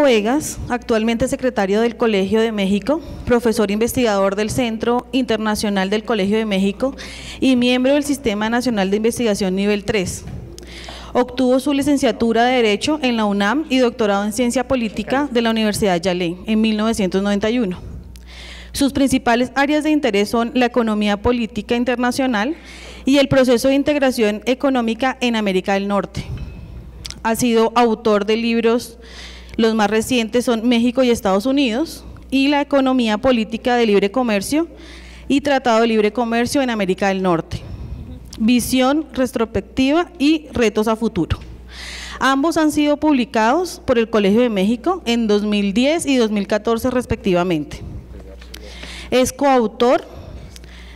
Vegas, actualmente secretario del Colegio de México, profesor investigador del Centro Internacional del Colegio de México y miembro del Sistema Nacional de Investigación Nivel 3. Obtuvo su licenciatura de Derecho en la UNAM y doctorado en Ciencia Política de la Universidad Yale en 1991. Sus principales áreas de interés son la economía política internacional y el proceso de integración económica en América del Norte. Ha sido autor de libros, los más recientes son México y Estados Unidos y la economía política de libre comercio y Tratado de Libre Comercio en América del Norte. Visión retrospectiva y retos a futuro. Ambos han sido publicados por el Colegio de México en 2010 y 2014 respectivamente. Es coautor,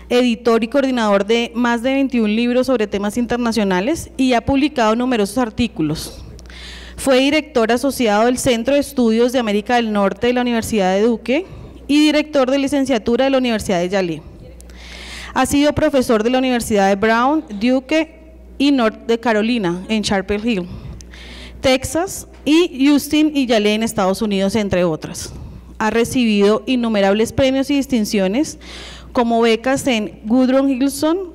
editor y coordinador de más de 21 libros sobre temas internacionales y ha publicado numerosos artículos. Fue director asociado del Centro de Estudios de América del Norte de la Universidad de Duke y director de licenciatura de la Universidad de Yale. Ha sido profesor de la Universidad de Brown, Duke y North de Carolina en Chapel Hill, Texas y Houston y Yale en Estados Unidos, entre otras. Ha recibido innumerables premios y distinciones como becas en Woodrow Wilson,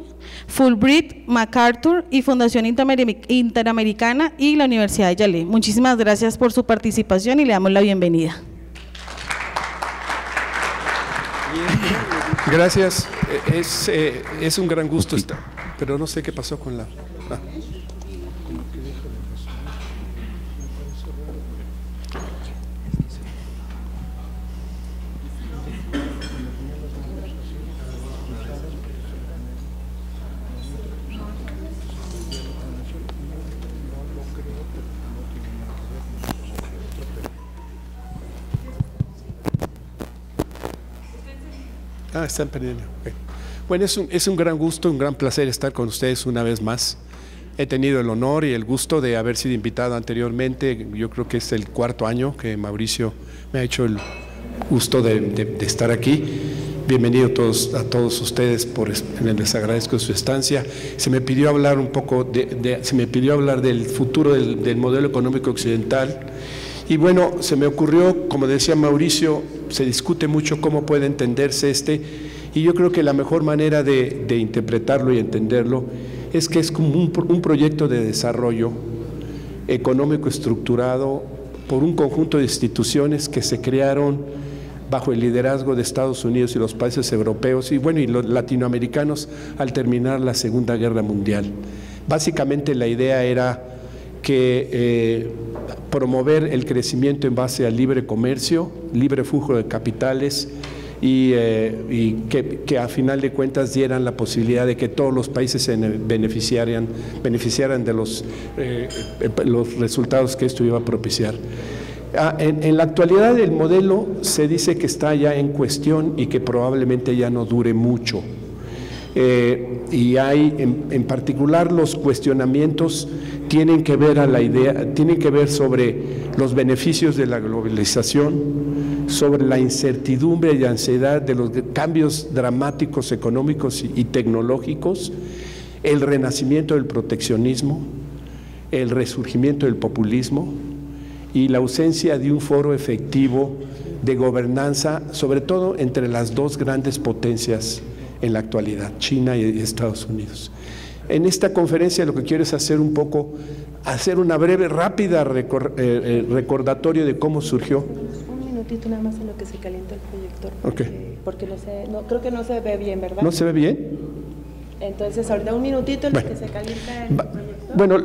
Fulbright, MacArthur y Fundación Interamericana y la Universidad de Yale. Muchísimas gracias por su participación y le damos la bienvenida. Gracias, es un gran gusto estar, pero no sé qué pasó con la… están perdiendo. Okay. Bueno, es un gran gusto, un gran placer estar con ustedes una vez más. He tenido el honor y el gusto de haber sido invitado anteriormente. Yo creo que es el 4º año que Mauricio me ha hecho el gusto de estar aquí. Bienvenido a todos ustedes, les agradezco su estancia. Se me pidió hablar un poco, se me pidió hablar del futuro del modelo económico occidental. Y bueno, se me ocurrió, como decía Mauricio, se discute mucho cómo puede entenderse y yo creo que la mejor manera de interpretarlo y entenderlo es que es como un proyecto de desarrollo económico estructurado por un conjunto de instituciones que se crearon bajo el liderazgo de Estados Unidos y los países europeos y bueno, y los latinoamericanos al terminar la Segunda Guerra Mundial. Básicamente la idea era que promover el crecimiento en base al libre comercio, libre flujo de capitales y que a final de cuentas dieran la posibilidad de que todos los países se beneficiaran de los resultados que esto iba a propiciar. En la actualidad el modelo se dice que está ya en cuestión y que probablemente ya no dure mucho. Y hay en particular los cuestionamientos tienen que ver sobre los beneficios de la globalización, sobre la incertidumbre y ansiedad de los cambios dramáticos económicos y tecnológicos, el renacimiento del proteccionismo, el resurgimiento del populismo y la ausencia de un foro efectivo de gobernanza, sobre todo entre las dos grandes potencias en la actualidad, China y Estados Unidos. En esta conferencia lo que quiero es hacer una breve, rápida recordatorio de cómo surgió. Un minutito nada más en lo que se calienta el proyector, porque creo que no se ve bien, ¿verdad? ¿No se ve bien? Entonces ahorita un minutito en lo que se calienta el proyector. Bueno,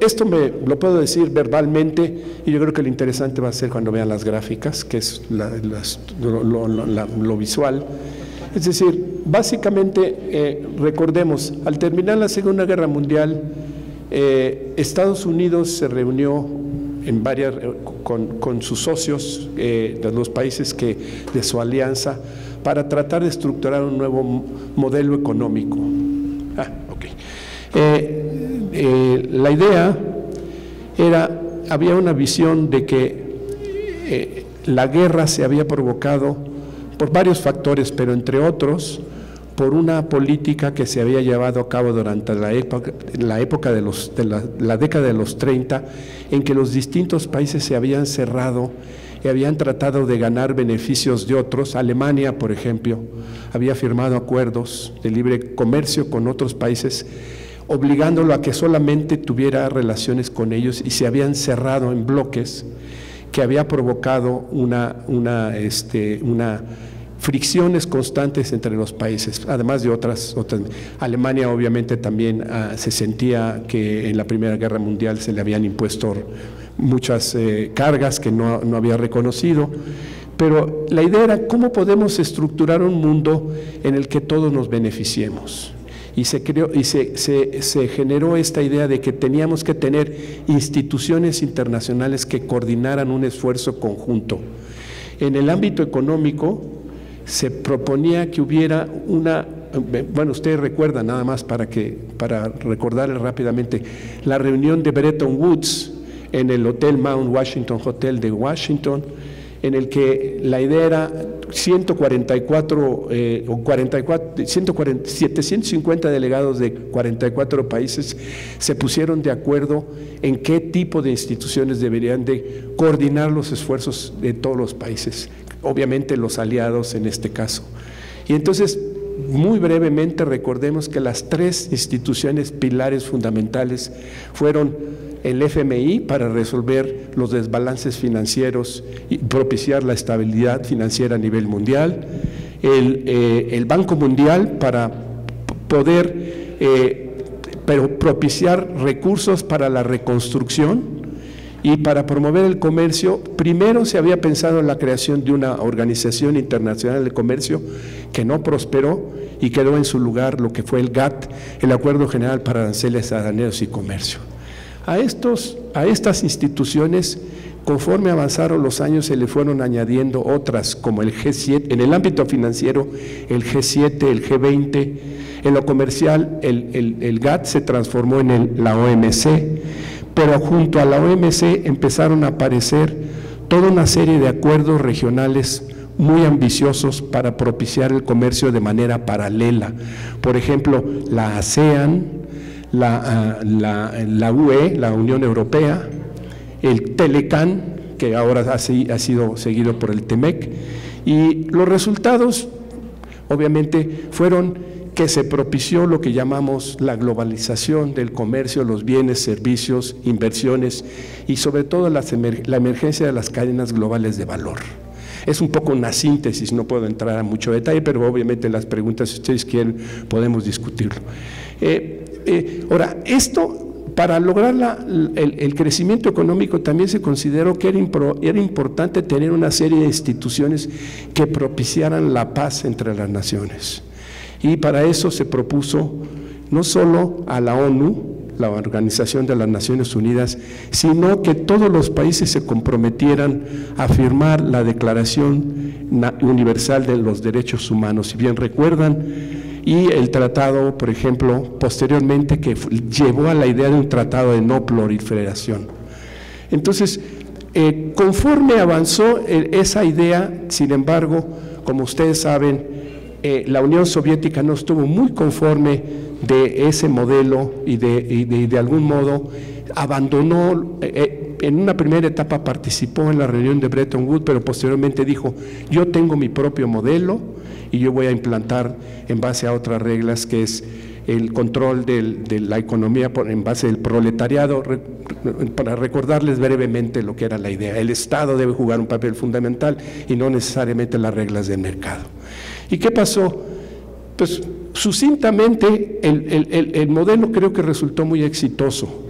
esto lo puedo decir verbalmente y yo creo que lo interesante va a ser cuando vean las gráficas, que es lo visual. Es decir, básicamente, recordemos, al terminar la Segunda Guerra Mundial, Estados Unidos se reunió con sus socios de los países de su alianza para tratar de estructurar un nuevo modelo económico. La idea había una visión de que la guerra se había provocado por varios factores, pero entre otros por una política que se había llevado a cabo durante la época de la década de los 30, en que los distintos países se habían cerrado y habían tratado de ganar beneficios de otros. Alemania, por ejemplo, había firmado acuerdos de libre comercio con otros países, obligándolo a que solamente tuviera relaciones con ellos, y se habían cerrado en bloques que había provocado una fricciones constantes entre los países, además de otras. Alemania obviamente también se sentía que en la Primera Guerra Mundial se le habían impuesto muchas cargas que no había reconocido, pero la idea era cómo podemos estructurar un mundo en el que todos nos beneficiemos. Y se creó y se generó esta idea de que teníamos que tener instituciones internacionales que coordinaran un esfuerzo conjunto. En el ámbito económico se proponía que hubiera ustedes recuerdan, nada más para recordarles rápidamente, la reunión de Bretton Woods en el Hotel Mount Washington Hotel de Washington, en el que la idea era 750 delegados de 44 países se pusieron de acuerdo en qué tipo de instituciones deberían de coordinar los esfuerzos de todos los países, obviamente los aliados en este caso. Y entonces, muy brevemente, recordemos que las tres instituciones pilares fundamentales fueron el FMI para resolver los desbalances financieros y propiciar la estabilidad financiera a nivel mundial, el Banco Mundial para poder propiciar recursos para la reconstrucción y para promover el comercio. Primero se había pensado en la creación de una organización internacional de comercio que no prosperó y quedó en su lugar lo que fue el GATT, el Acuerdo General para Aranceles, Aduaneros y Comercio. A estas instituciones, conforme avanzaron los años, se le fueron añadiendo otras, como el G7, en el ámbito financiero, el G7, el G20, en lo comercial, el GATT se transformó en la OMC, pero junto a la OMC empezaron a aparecer toda una serie de acuerdos regionales muy ambiciosos para propiciar el comercio de manera paralela. Por ejemplo, la ASEAN, la UE, la Unión Europea, el TELECAN, que ahora ha sido seguido por el TEMEC, y los resultados obviamente fueron que se propició lo que llamamos la globalización del comercio, los bienes, servicios, inversiones y sobre todo la emergencia de las cadenas globales de valor. Es un poco una síntesis, no puedo entrar a mucho detalle, pero obviamente las preguntas, si ustedes quieren, podemos discutirlo. Ahora, esto, para lograr el crecimiento económico, también se consideró que era importante tener una serie de instituciones que propiciaran la paz entre las naciones. Y para eso se propuso no solo a la ONU, la Organización de las Naciones Unidas, sino que todos los países se comprometieran a firmar la Declaración Universal de los Derechos Humanos. Si bien recuerdan, y el tratado, por ejemplo, posteriormente, que llevó a la idea de un tratado de no proliferación. Entonces, conforme avanzó esa idea, sin embargo, como ustedes saben, la Unión Soviética no estuvo muy conforme de ese modelo y de algún modo abandonó. En una primera etapa participó en la reunión de Bretton Woods, pero posteriormente dijo: yo tengo mi propio modelo y yo voy a implantar en base a otras reglas, que es el control de la economía en base del proletariado. Para recordarles brevemente lo que era la idea: el Estado debe jugar un papel fundamental y no necesariamente las reglas del mercado. ¿Y qué pasó? Pues sucintamente el modelo creo que resultó muy exitoso.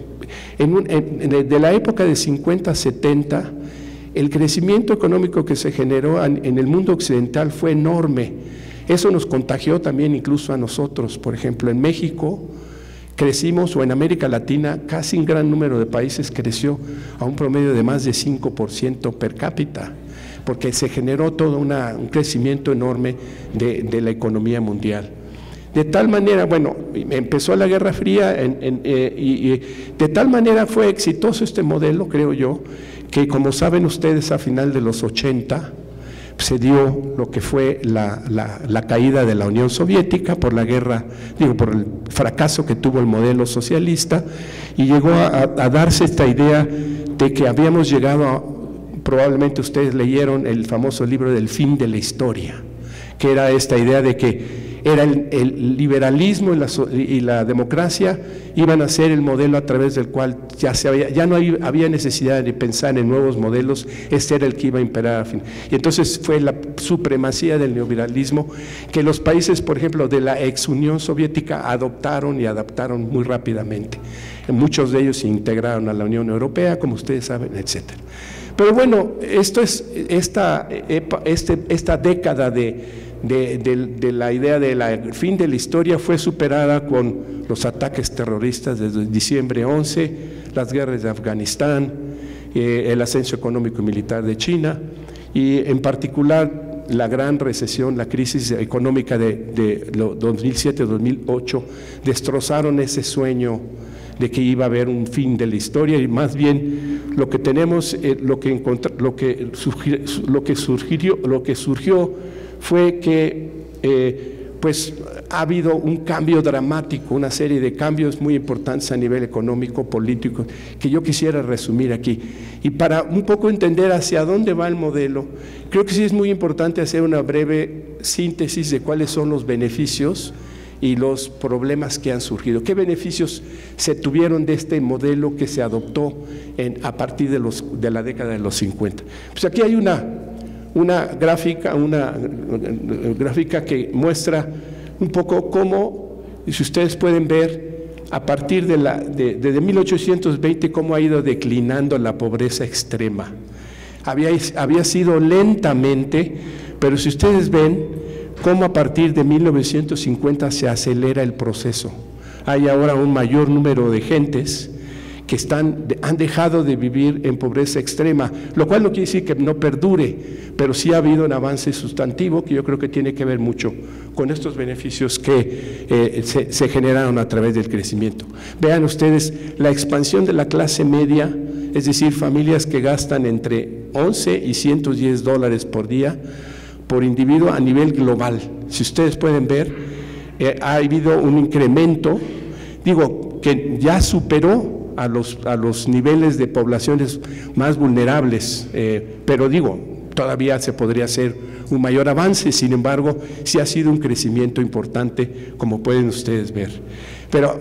De la época de 50 a 70, el crecimiento económico que se generó en el mundo occidental fue enorme. Eso nos contagió también incluso a nosotros. Por ejemplo, en México crecimos, o en América Latina, casi un gran número de países creció a un promedio de más de 5% per cápita, porque se generó todo un crecimiento enorme de la economía mundial. De tal manera, bueno, empezó la Guerra Fría y de tal manera fue exitoso este modelo, creo yo, que como saben ustedes, a final de los 80, se dio lo que fue la caída de la Unión Soviética por la guerra, por el fracaso que tuvo el modelo socialista, y llegó a darse esta idea de que habíamos llegado probablemente ustedes leyeron el famoso libro del fin de la historia, que era esta idea de que era el liberalismo y la democracia iban a ser el modelo a través del cual ya no había necesidad de pensar en nuevos modelos, este era el que iba a imperar al fin. Y entonces fue la supremacía del neoliberalismo que los países, por ejemplo, de la ex Unión Soviética adoptaron y adaptaron muy rápidamente. Muchos de ellos se integraron a la Unión Europea, como ustedes saben, etcétera. Pero bueno, esta década de la idea del fin de la historia fue superada con los ataques terroristas desde diciembre 11, las guerras de Afganistán, el ascenso económico y militar de China y en particular la gran recesión, la crisis económica de 2007-2008 destrozaron ese sueño de que iba a haber un fin de la historia y más bien lo que tenemos, lo que surgió fue que pues ha habido un cambio dramático, una serie de cambios muy importantes a nivel económico, político, que yo quisiera resumir aquí. Y para un poco entender hacia dónde va el modelo, creo que sí es muy importante hacer una breve síntesis de cuáles son los beneficios y los problemas que han surgido. ¿Qué beneficios se tuvieron de este modelo que se adoptó a partir de la década de los 50? Pues aquí hay una gráfica que muestra un poco cómo, si ustedes pueden ver, a partir desde 1820, cómo ha ido declinando la pobreza extrema. Había sido lentamente, pero si ustedes ven cómo a partir de 1950 se acelera el proceso. Hay ahora un mayor número de gentes que han dejado de vivir en pobreza extrema, lo cual no quiere decir que no perdure, pero sí ha habido un avance sustantivo que yo creo que tiene que ver mucho con estos beneficios que se generaron a través del crecimiento. Vean ustedes la expansión de la clase media, es decir, familias que gastan entre 11 y 110 dólares por día por individuo a nivel global. Si ustedes pueden ver, ha habido un incremento, que ya superó a los niveles de poblaciones más vulnerables, pero todavía se podría hacer un mayor avance, sin embargo, sí ha sido un crecimiento importante, como pueden ustedes ver. Pero,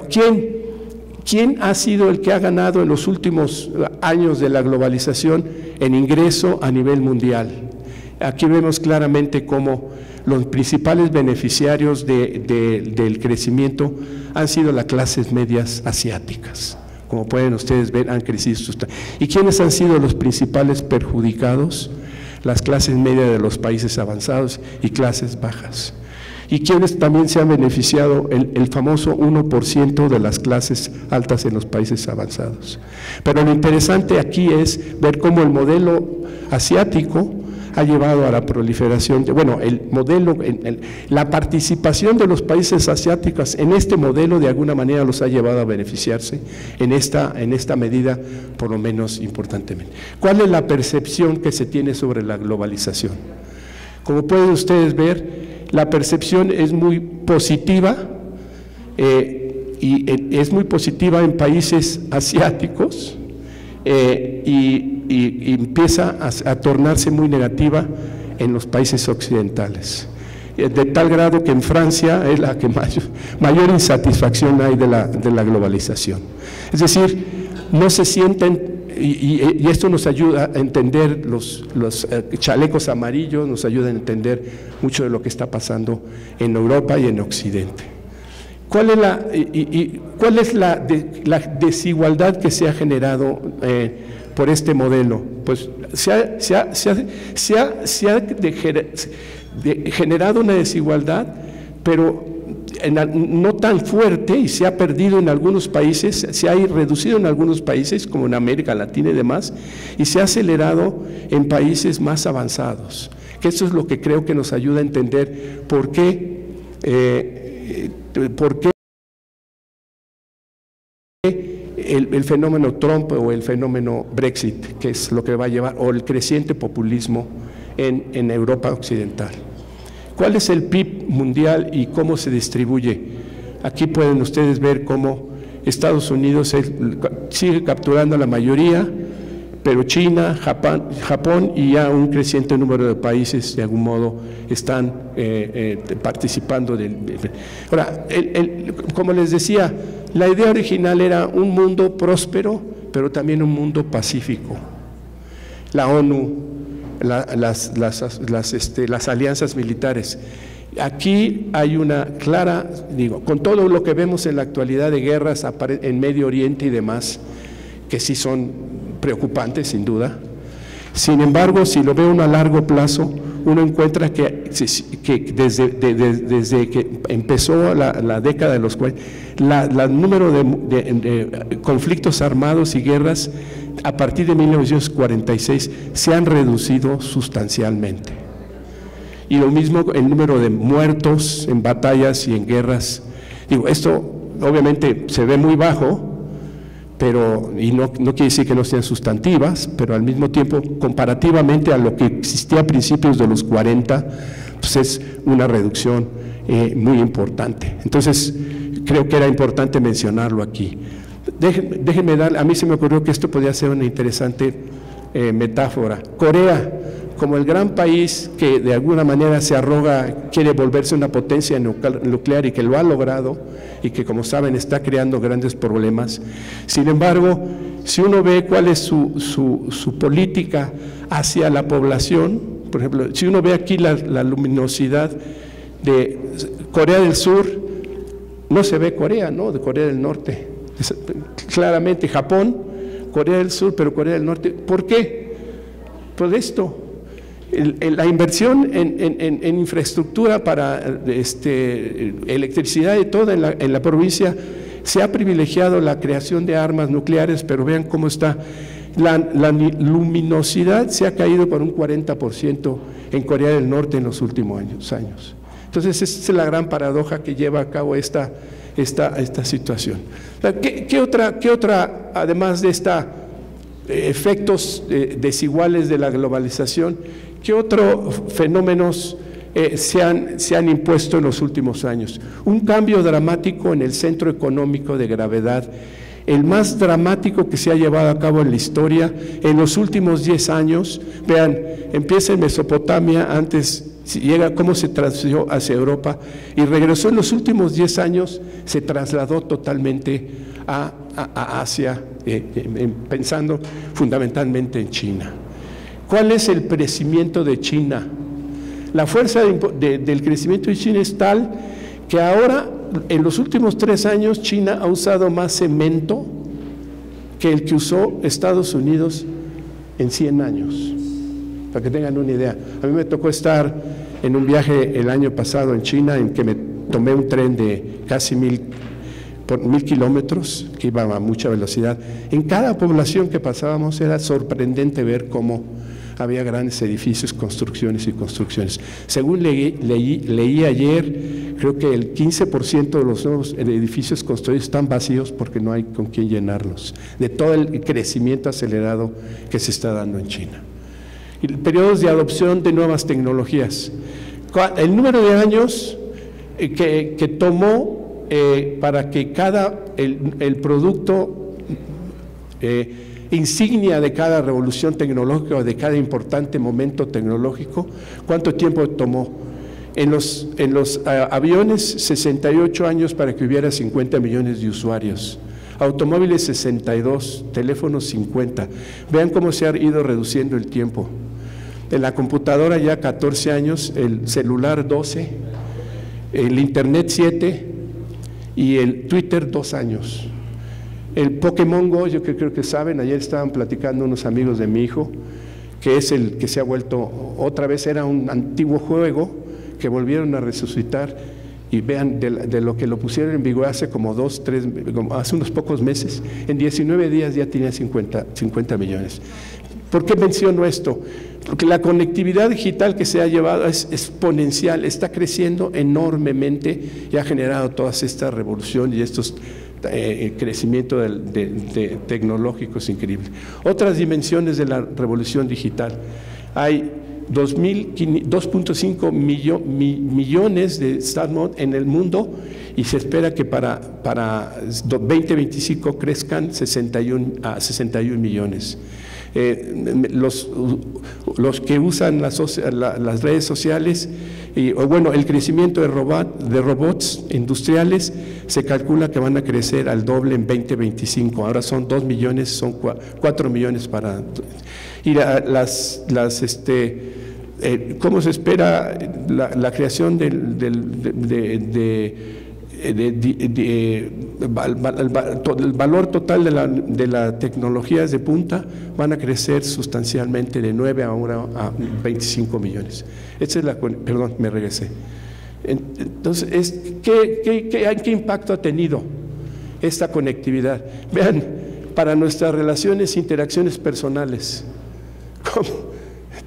¿quién ha sido el que ha ganado en los últimos años de la globalización en ingreso a nivel mundial? Aquí vemos claramente cómo los principales beneficiarios del crecimiento han sido las clases medias asiáticas. Como pueden ustedes ver, han crecido. ¿Y quiénes han sido los principales perjudicados? Las clases medias de los países avanzados y clases bajas. ¿Y quiénes también se han beneficiado? El famoso 1% de las clases altas en los países avanzados. Pero lo interesante aquí es ver cómo el modelo asiático ha llevado a la proliferación, la participación de los países asiáticos en este modelo de alguna manera los ha llevado a beneficiarse en esta medida, por lo menos importantemente. ¿Cuál es la percepción que se tiene sobre la globalización? Como pueden ustedes ver, la percepción es muy positiva y es muy positiva en países asiáticos y empieza a tornarse muy negativa en los países occidentales, de tal grado que en Francia es la que mayor insatisfacción hay de la globalización. Es decir, no se sienten, y esto nos ayuda a entender los chalecos amarillos, nos ayuda a entender mucho de lo que está pasando en Europa y en Occidente. ¿Cuál es la desigualdad que se ha generado por este modelo? Pues se ha generado una desigualdad, pero no tan fuerte, y se ha perdido en algunos países, se ha reducido en algunos países como en América Latina y demás, y se ha acelerado en países más avanzados, que eso es lo que creo que nos ayuda a entender por qué el fenómeno Trump o el fenómeno Brexit, que es lo que va a llevar, o el creciente populismo en Europa Occidental. ¿Cuál es el PIB mundial y cómo se distribuye? Aquí pueden ustedes ver cómo Estados Unidos sigue capturando la mayoría, pero China, Japón y ya un creciente número de países de algún modo están participando. Ahora, como les decía, la idea original era un mundo próspero, pero también un mundo pacífico. La ONU, las alianzas militares. Aquí hay una clara, con todo lo que vemos en la actualidad de guerras en Medio Oriente y demás, que sí son preocupantes sin duda. Sin embargo, si lo ve uno a largo plazo, uno encuentra que desde que empezó la década de los 40, el número de conflictos armados y guerras a partir de 1946 se han reducido sustancialmente. Y lo mismo el número de muertos en batallas y en guerras. Esto obviamente se ve muy bajo, y no quiere decir que no sean sustantivas, pero al mismo tiempo, comparativamente a lo que existía a principios de los 40, pues es una reducción muy importante. Entonces, creo que era importante mencionarlo aquí. Déjenme dar, a mí se me ocurrió que esto podría ser una interesante metáfora. Corea, como el gran país que de alguna manera se arroga, quiere volverse una potencia nuclear y que lo ha logrado, y que, como saben, está creando grandes problemas. Sin embargo, si uno ve cuál es su política hacia la población, por ejemplo, si uno ve aquí la luminosidad de Corea del Sur, no se ve Corea, ¿no?, de Corea del Norte. Claramente Japón, Corea del Sur, pero Corea del Norte. ¿Por qué? Por esto. La inversión en infraestructura para electricidad y todo en la provincia, se ha privilegiado la creación de armas nucleares, pero vean cómo está. La luminosidad se ha caído por un 40% en Corea del Norte en los últimos años. Entonces, esa es la gran paradoja que lleva a cabo esta situación. ¿Qué otra, además de efectos desiguales de la globalización, qué otros fenómenos se han impuesto en los últimos años? Un cambio dramático en el centro económico de gravedad, el más dramático que se ha llevado a cabo en la historia en los últimos 10 años. Vean, empieza en Mesopotamia, antes llega cómo se trasladó hacia Europa y regresó en los últimos 10 años, se trasladó totalmente a Asia, pensando fundamentalmente en China. ¿Cuál es el crecimiento de China? La fuerza del crecimiento de China es tal que ahora, en los últimos 3 años, China ha usado más cemento que el que usó Estados Unidos en 100 años, para que tengan una idea. A mí me tocó estar en un viaje el año pasado en China, en que me tomé un tren de casi 1000 kilómetros, que iba a mucha velocidad. En cada población que pasábamos era sorprendente ver cómo había grandes edificios, construcciones y construcciones. Según leí ayer, creo que el 15% de los nuevos edificios construidos están vacíos porque no hay con quién llenarlos, de todo el crecimiento acelerado que se está dando en China. Y periodos de adopción de nuevas tecnologías. El número de años que tomó para que el producto insignia de cada revolución tecnológica o de cada importante momento tecnológico, ¿cuánto tiempo tomó? En los aviones, 68 años para que hubiera 50 millones de usuarios. Automóviles, 62, teléfonos, 50. Vean cómo se ha ido reduciendo el tiempo. En la computadora ya 14 años, el celular 12, el internet 7 y el Twitter 2 años. El Pokémon Go, yo creo que saben, ayer estaban platicando unos amigos de mi hijo, que es el que se ha vuelto, otra vez era un antiguo juego que volvieron a resucitar, y vean de lo que lo pusieron en vigor hace como hace unos pocos meses, en 19 días ya tenía 50 millones. ¿Por qué menciono esto? Porque la conectividad digital que se ha llevado es exponencial, está creciendo enormemente y ha generado toda esta revolución y estos crecimiento tecnológico es increíble. Otras dimensiones de la revolución digital. Hay 2.5 millones de StarMod en el mundo, y se espera que para 2025 crezcan a 61 millones. Los que usan las redes sociales, el crecimiento de robots industriales se calcula que van a crecer al doble en 2025. Ahora son 2 millones, son 4 millones para... Y ¿cómo se espera la creación el valor total de las tecnologías de punta? Van a crecer sustancialmente de 9 ahora a 25 millones. Perdón, me regresé. Entonces, ¿qué impacto ha tenido esta conectividad? Vean, para nuestras relaciones, interacciones personales, como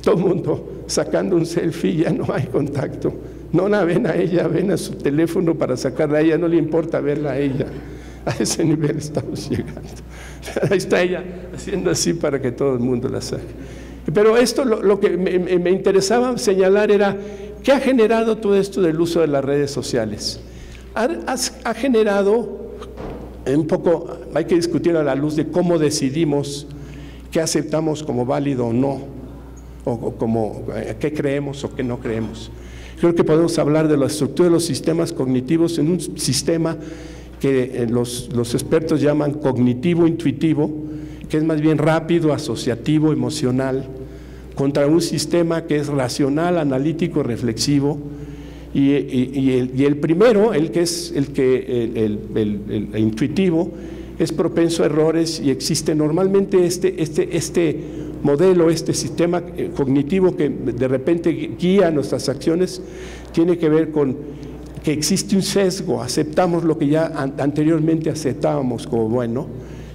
todo el mundo sacando un selfie, ya no hay contacto. No la ven a ella, ven a su teléfono para sacarla a ella, no le importa verla a ella. A ese nivel estamos llegando. Ahí está ella haciendo así para que todo el mundo la saque. Pero esto, lo que me interesaba señalar era, ¿qué ha generado todo esto del uso de las redes sociales? Ha generado, un poco, hay que discutir a la luz de cómo decidimos qué aceptamos como válido o no, o como qué creemos o qué no creemos. Creo que podemos hablar de la estructura de los sistemas cognitivos en un sistema que los expertos llaman cognitivo-intuitivo, que es más bien rápido, asociativo, emocional, contra un sistema que es racional, analítico, reflexivo, y el primero, el intuitivo, es propenso a errores, y existe normalmente este modelo, este sistema cognitivo que de repente guía nuestras acciones, tiene que ver con que existe un sesgo, aceptamos lo que ya anteriormente aceptábamos como bueno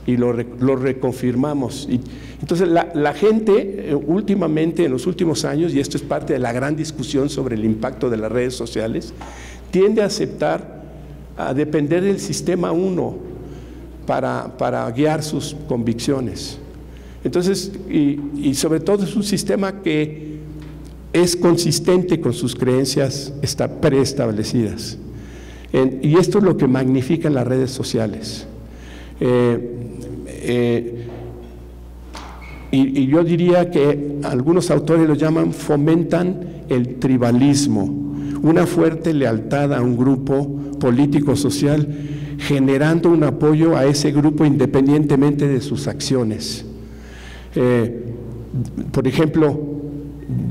y lo reconfirmamos. Y entonces la gente últimamente, en los últimos años, y esto es parte de la gran discusión sobre el impacto de las redes sociales, tiende a aceptar, a depender del sistema 1 para guiar sus convicciones. Entonces, y sobre todo es un sistema que es consistente con sus creencias preestablecidas. Y esto es lo que magnifican las redes sociales. Y yo diría que algunos autores lo llaman, fomentan el tribalismo, una fuerte lealtad a un grupo político-social, generando un apoyo a ese grupo independientemente de sus acciones. Por ejemplo,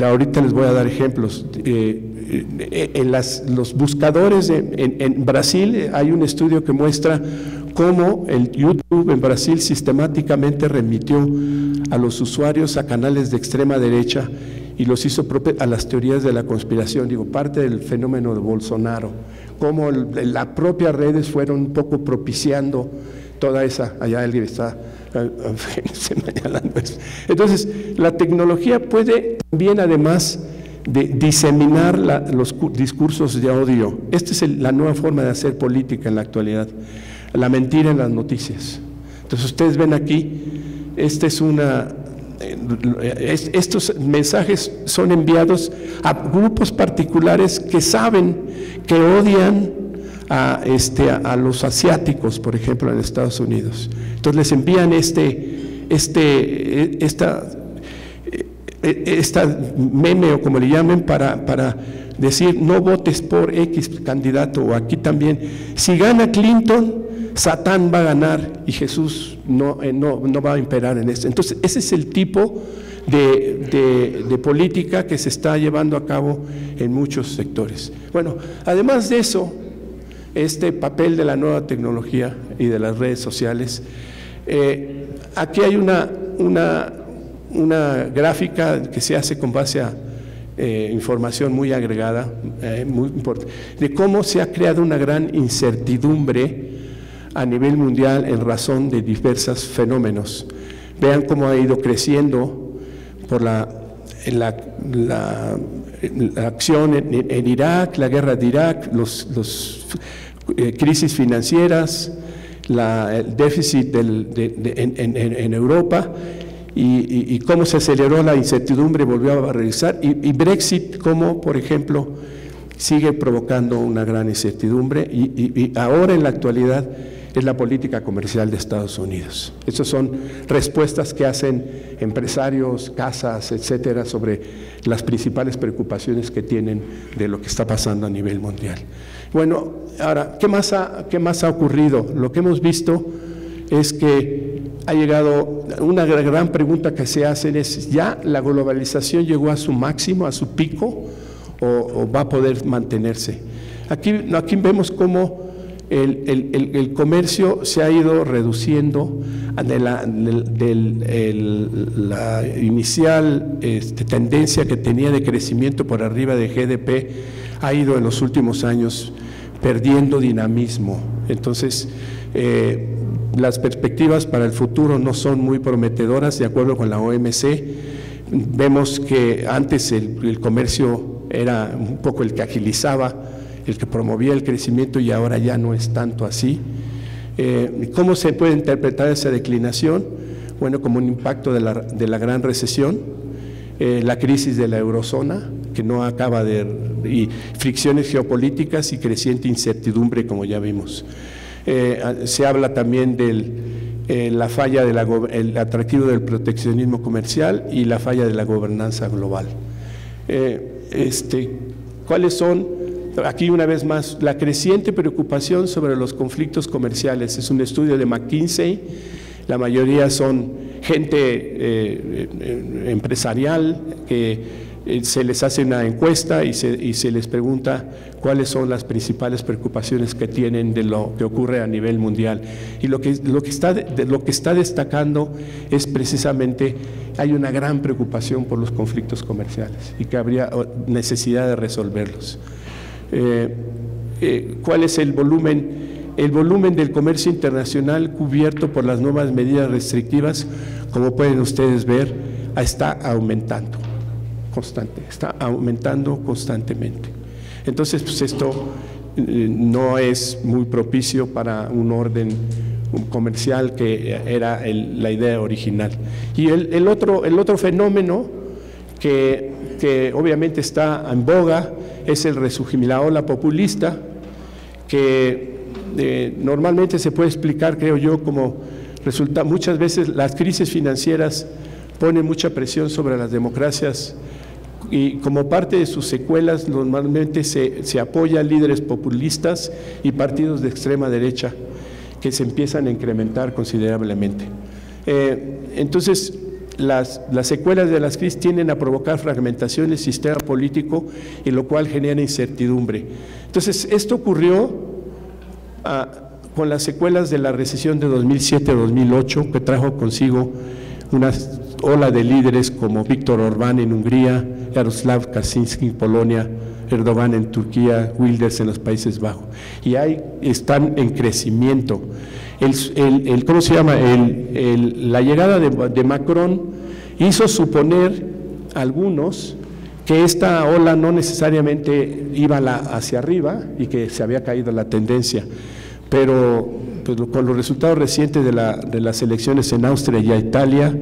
ahorita les voy a dar ejemplos. En los buscadores en Brasil hay un estudio que muestra cómo el YouTube en Brasil sistemáticamente remitió a los usuarios a canales de extrema derecha y los hizo a las teorías de la conspiración, parte del fenómeno de Bolsonaro, cómo las propias redes fueron un poco propiciando toda esa, allá alguien está señalando eso. Entonces, la tecnología puede también, además de diseminar los discursos de odio. Esta es la nueva forma de hacer política en la actualidad, la mentira en las noticias. Entonces, ustedes ven aquí, estos mensajes son enviados a grupos particulares que saben que odian a los asiáticos, por ejemplo, en Estados Unidos. Entonces les envían esta meme, o como le llamen, para decir no votes por X candidato, o aquí también, si gana Clinton, Satán va a ganar y Jesús no va a imperar en esto. Entonces ese es el tipo de política que se está llevando a cabo en muchos sectores. Bueno, además de eso, este papel de la nueva tecnología y de las redes sociales, aquí hay una gráfica que se hace con base a información muy agregada, muy importante, de cómo se ha creado una gran incertidumbre a nivel mundial en razón de diversos fenómenos. Vean cómo ha ido creciendo por la acción en Irak, la guerra de Irak, los crisis financieras, el déficit en Europa, y cómo se aceleró la incertidumbre, volvió a regresar, y Brexit, como por ejemplo sigue provocando una gran incertidumbre, y ahora en la actualidad es la política comercial de Estados Unidos. Esas son respuestas que hacen empresarios, casas, etcétera, sobre las principales preocupaciones que tienen de lo que está pasando a nivel mundial. Bueno, ahora, ¿qué más ha ocurrido? Lo que hemos visto es que ha llegado, una gran pregunta que se hacen es, ¿ya la globalización llegó a su máximo, a su pico, o va a poder mantenerse? Aquí vemos cómo el comercio se ha ido reduciendo de la inicial tendencia que tenía de crecimiento por arriba de GDP, ha ido en los últimos años perdiendo dinamismo. Entonces, las perspectivas para el futuro no son muy prometedoras, de acuerdo con la OMC. Vemos que antes el comercio era un poco el que agilizaba, el que promovía el crecimiento, y ahora ya no es tanto así. ¿Cómo se puede interpretar esa declinación? Bueno, como un impacto de la gran recesión, la crisis de la eurozona, que no acaba y fricciones geopolíticas y creciente incertidumbre, como ya vimos. Se habla también de la falla el atractivo del proteccionismo comercial y la falla de la gobernanza global. ¿Cuáles son? Aquí una vez más, la creciente preocupación sobre los conflictos comerciales. Es un estudio de McKinsey, la mayoría son gente empresarial, que se les hace una encuesta y se les pregunta cuáles son las principales preocupaciones que tienen de lo que ocurre a nivel mundial. Y lo que está destacando es precisamente, hay una gran preocupación por los conflictos comerciales y que habría necesidad de resolverlos. ¿Cuál es el volumen? El volumen del comercio internacional cubierto por las nuevas medidas restrictivas, como pueden ustedes ver, está aumentando constantemente. Entonces, pues esto no es muy propicio para un orden comercial que era la idea original. Y el otro fenómeno que obviamente está en boga es el resurgimiento, la ola populista, que normalmente se puede explicar, creo yo, como resulta, muchas veces las crisis financieras ponen mucha presión sobre las democracias, y como parte de sus secuelas normalmente se apoya a líderes populistas y partidos de extrema derecha que se empiezan a incrementar considerablemente. Entonces, las secuelas de las crisis tienden a provocar fragmentación del sistema político, y lo cual genera incertidumbre. Entonces, esto ocurrió con las secuelas de la recesión de 2007-2008, que trajo consigo una ola de líderes como Víctor Orbán en Hungría, Jaroslaw Kaczynski en Polonia, Erdogan en Turquía, Wilders en los Países Bajos, y ahí están en crecimiento. ¿Cómo se llama? La llegada de Macron hizo suponer a algunos que esta ola no necesariamente iba hacia arriba y que se había caído la tendencia, pero pues, con los resultados recientes de las elecciones en Austria y Italia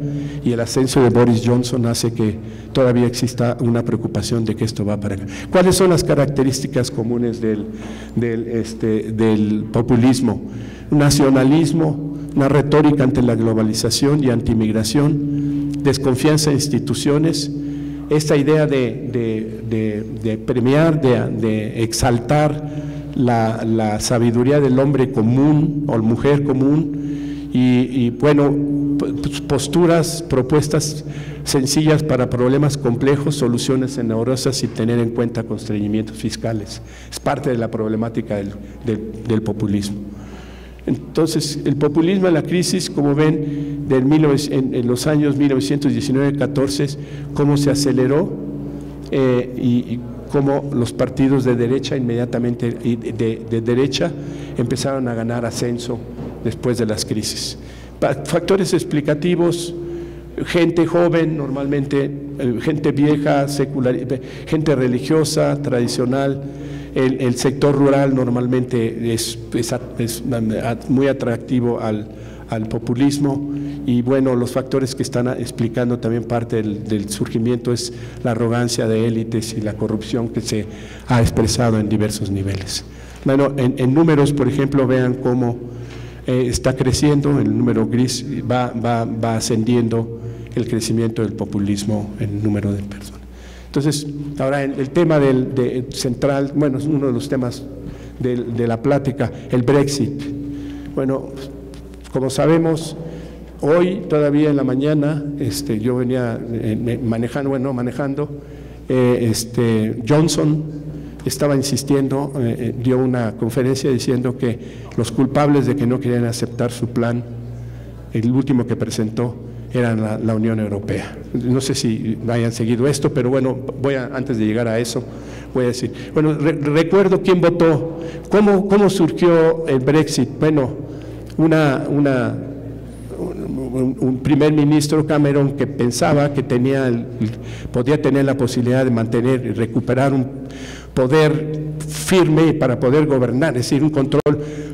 y el ascenso de Boris Johnson hace que todavía exista una preocupación de que esto va para acá. ¿Cuáles son las características comunes del populismo? Nacionalismo, una retórica ante la globalización y antimigración, desconfianza en instituciones, esta idea de premiar, de exaltar la sabiduría del hombre común o mujer común, y bueno, posturas, propuestas sencillas para problemas complejos, soluciones engorrosas sin tener en cuenta constreñimientos fiscales. Es parte de la problemática del populismo. Entonces, el populismo en la crisis, como ven, en los años 1919-14, cómo se aceleró y cómo los partidos de derecha inmediatamente de derecha empezaron a ganar ascenso después de las crisis. Factores explicativos: gente joven, normalmente gente vieja, gente religiosa, tradicional. El sector rural normalmente es muy atractivo al populismo, y bueno, los factores que están explicando también parte del surgimiento es la arrogancia de élites y la corrupción que se ha expresado en diversos niveles. Bueno, en números, por ejemplo, vean cómo está creciendo, el número gris va ascendiendo el crecimiento del populismo en número de personas. Entonces, ahora el tema central, bueno, es uno de los temas de la plática, el Brexit. Bueno, como sabemos, hoy todavía en la mañana, yo venía manejando, Johnson estaba insistiendo, dio una conferencia diciendo que los culpables de que no querían aceptar su plan, el último que presentó, era la Unión Europea. No sé si hayan seguido esto, pero bueno, antes de llegar a eso, voy a decir, bueno, recuerdo quién votó, cómo surgió el Brexit. Bueno, un primer ministro, Cameron, que pensaba que podía tener la posibilidad de mantener y recuperar un poder firme para poder gobernar, es decir, un control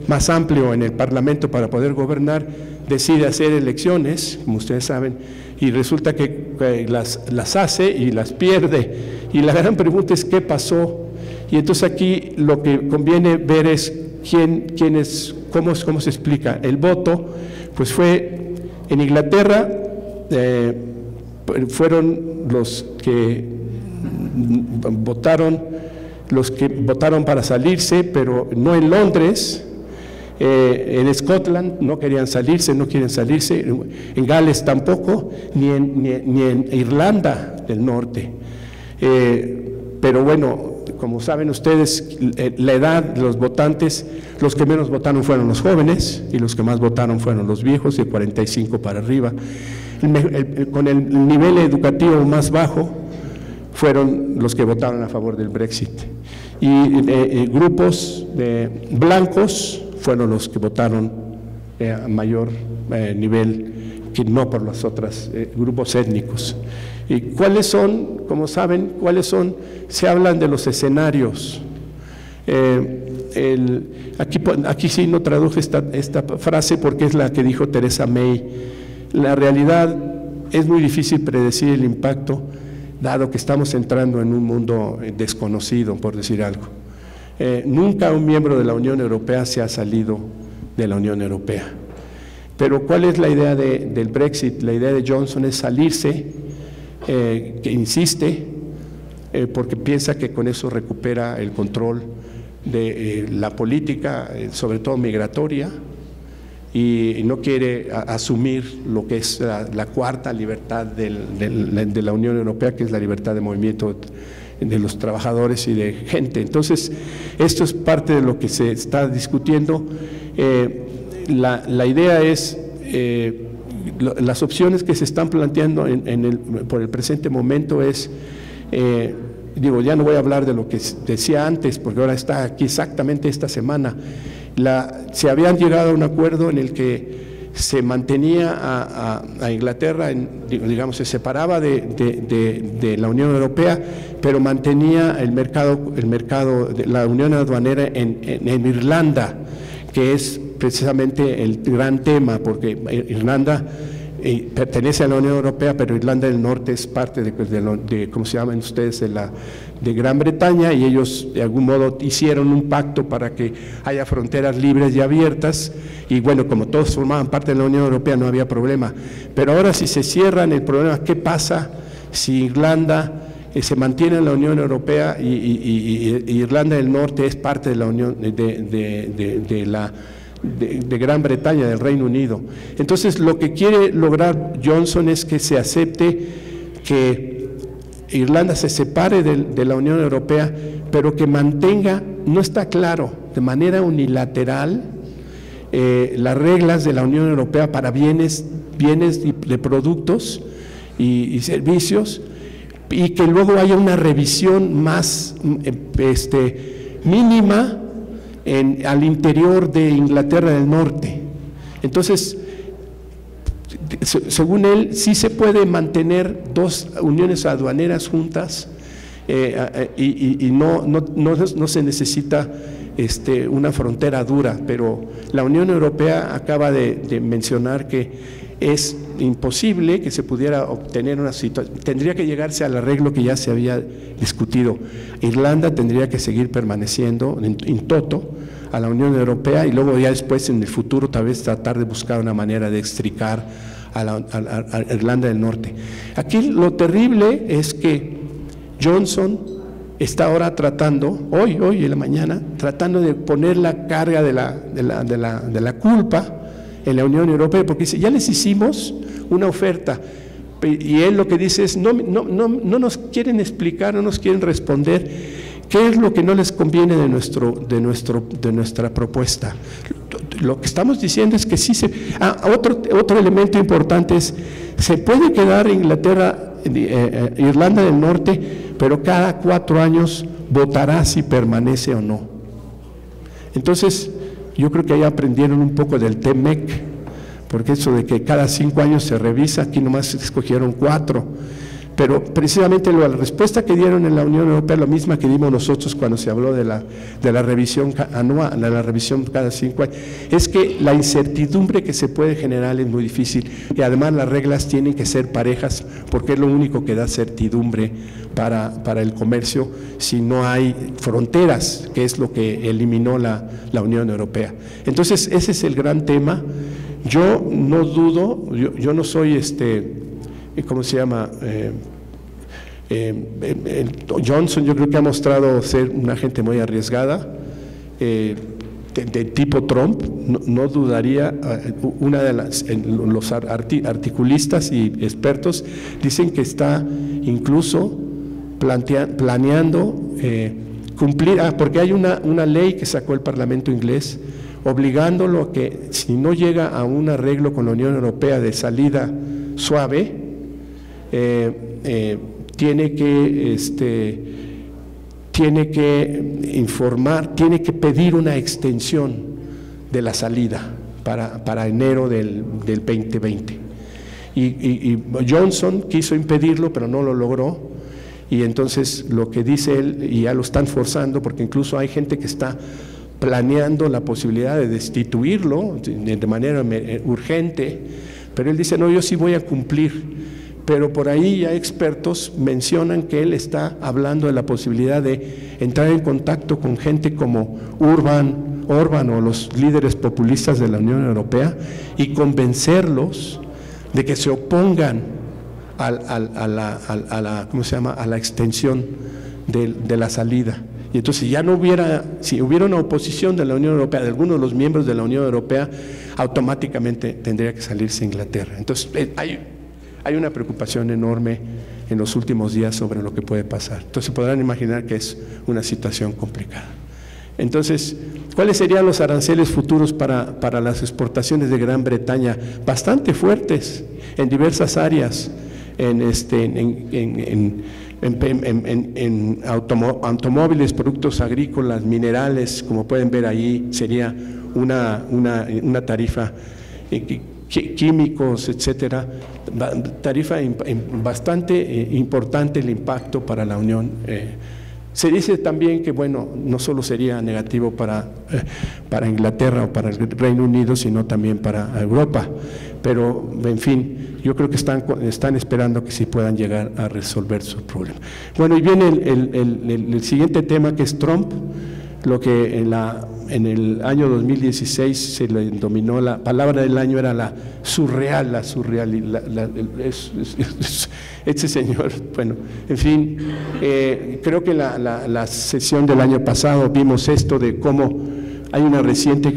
más amplio en el Parlamento para poder gobernar, decide hacer elecciones, como ustedes saben, y resulta que las hace y las pierde. Y la gran pregunta es ¿qué pasó? Y entonces aquí lo que conviene ver es cómo se explica. El voto, pues fue en Inglaterra, fueron los que votaron para salirse, pero no en Londres. En Scotland no querían salirse, no quieren salirse, en Gales tampoco, ni en Irlanda del Norte. Pero bueno, como saben ustedes, la edad de los votantes, los que menos votaron fueron los jóvenes y los que más votaron fueron los viejos, de 45 para arriba. Con el nivel educativo más bajo fueron los que votaron a favor del Brexit. Y grupos blancos fueron los que votaron a mayor nivel, que no por los otros grupos étnicos. ¿Y cuáles son? Como saben, se hablan de los escenarios. Aquí sí no traduje esta frase porque es la que dijo Theresa May. La realidad es muy difícil predecir el impacto, dado que estamos entrando en un mundo desconocido, por decir algo. Nunca un miembro de la Unión Europea se ha salido de la Unión Europea. Pero ¿cuál es la idea del Brexit? La idea de Johnson es salirse, que insiste, porque piensa que con eso recupera el control de la política, sobre todo migratoria, y no quiere asumir lo que es la cuarta libertad de la Unión Europea, que es la libertad de movimiento de los trabajadores y de gente. Entonces, esto es parte de lo que se está discutiendo. La idea es, las opciones que se están planteando por el presente momento es, ya no voy a hablar de lo que decía antes, porque ahora está aquí exactamente esta semana. Se habían llegado a un acuerdo en el que se mantenía a Inglaterra, se separaba de la Unión Europea, pero mantenía el mercado de la Unión Aduanera en Irlanda, que es precisamente el gran tema, porque Irlanda pertenece a la Unión Europea, pero Irlanda del Norte es parte de ¿cómo se llaman ustedes?, de Gran Bretaña, y ellos de algún modo hicieron un pacto para que haya fronteras libres y abiertas, y bueno, como todos formaban parte de la Unión Europea no había problema. Pero ahora si se cierran, el problema es ¿qué pasa si Irlanda se mantiene en la Unión Europea y Irlanda del Norte es parte de la Unión de Gran Bretaña, del Reino Unido? Entonces lo que quiere lograr Johnson es que se acepte que Irlanda se separe de la Unión Europea, pero que mantenga, no está claro, de manera unilateral, las reglas de la Unión Europea para bienes de productos y servicios, y que luego haya una revisión más mínima al interior de Inglaterra del Norte. Entonces, según él, sí se puede mantener dos uniones aduaneras juntas, y no se necesita una frontera dura, pero la Unión Europea acaba de mencionar que es imposible que se pudiera obtener una situación, tendría que llegarse al arreglo que ya se había discutido. Irlanda tendría que seguir permaneciendo in toto a la Unión Europea y luego ya después en el futuro tal vez tratar de buscar una manera de extricar a Irlanda del Norte. Aquí lo terrible es que Johnson está ahora tratando, hoy en la mañana, tratando de poner la carga de la culpa en la Unión Europea, porque dice, ya les hicimos una oferta, y él lo que dice es, no nos quieren explicar, no nos quieren responder qué es lo que no les conviene de nuestra propuesta. Lo que estamos diciendo es que sí otro elemento importante es, se puede quedar Inglaterra, Irlanda del Norte, pero cada 4 años votará si permanece o no. Entonces, yo creo que ahí aprendieron un poco del TMEC, porque eso de que cada 5 años se revisa, aquí nomás escogieron 4, pero precisamente la respuesta que dieron en la Unión Europea, la misma que dimos nosotros cuando se habló de la revisión anual, de la revisión cada 5 años, es que la incertidumbre que se puede generar es muy difícil, y además las reglas tienen que ser parejas, porque es lo único que da certidumbre para el comercio si no hay fronteras, que es lo que eliminó la Unión Europea. Entonces ese es el gran tema. Yo no dudo, yo no soy ¿cómo se llama? Johnson yo creo que ha mostrado ser una gente muy arriesgada, de tipo Trump. No dudaría, los articulistas y expertos dicen que está incluso planeando cumplir, porque hay una ley que sacó el Parlamento inglés obligándolo a que si no llega a un arreglo con la Unión Europea de salida suave, tiene que informar, tiene que pedir una extensión de la salida para enero del 2020. Y Johnson quiso impedirlo, pero no lo logró. Y entonces lo que dice él, y ya lo están forzando, porque incluso hay gente que está planeando la posibilidad de destituirlo de manera urgente, pero él dice, no, yo sí voy a cumplir. Pero por ahí ya expertos mencionan que él está hablando de la posibilidad de entrar en contacto con gente como Orbán o los líderes populistas de la Unión Europea y convencerlos de que se opongan a la extensión de la salida. Y entonces si hubiera una oposición de la Unión Europea, de algunos de los miembros de la Unión Europea, automáticamente tendría que salirse Inglaterra. Entonces hay una preocupación enorme en los últimos días sobre lo que puede pasar. Entonces podrán imaginar que es una situación complicada. Entonces, ¿cuáles serían los aranceles futuros para las exportaciones de Gran Bretaña? Bastante fuertes en diversas áreas, en automóviles, productos agrícolas, minerales, como pueden ver ahí, sería una tarifa, químicos, etcétera, tarifa bastante importante el impacto para la Unión. Se dice también que, bueno, no solo sería negativo para Inglaterra o para el Reino Unido, sino también para Europa, pero en fin, yo creo que están esperando que sí puedan llegar a resolver su problema. Bueno, y viene el siguiente tema, que es Trump, lo que en el año 2016 se le denominó, la palabra del año era la surreal, este señor, bueno, en fin, creo que la sesión del año pasado vimos esto de cómo hay una reciente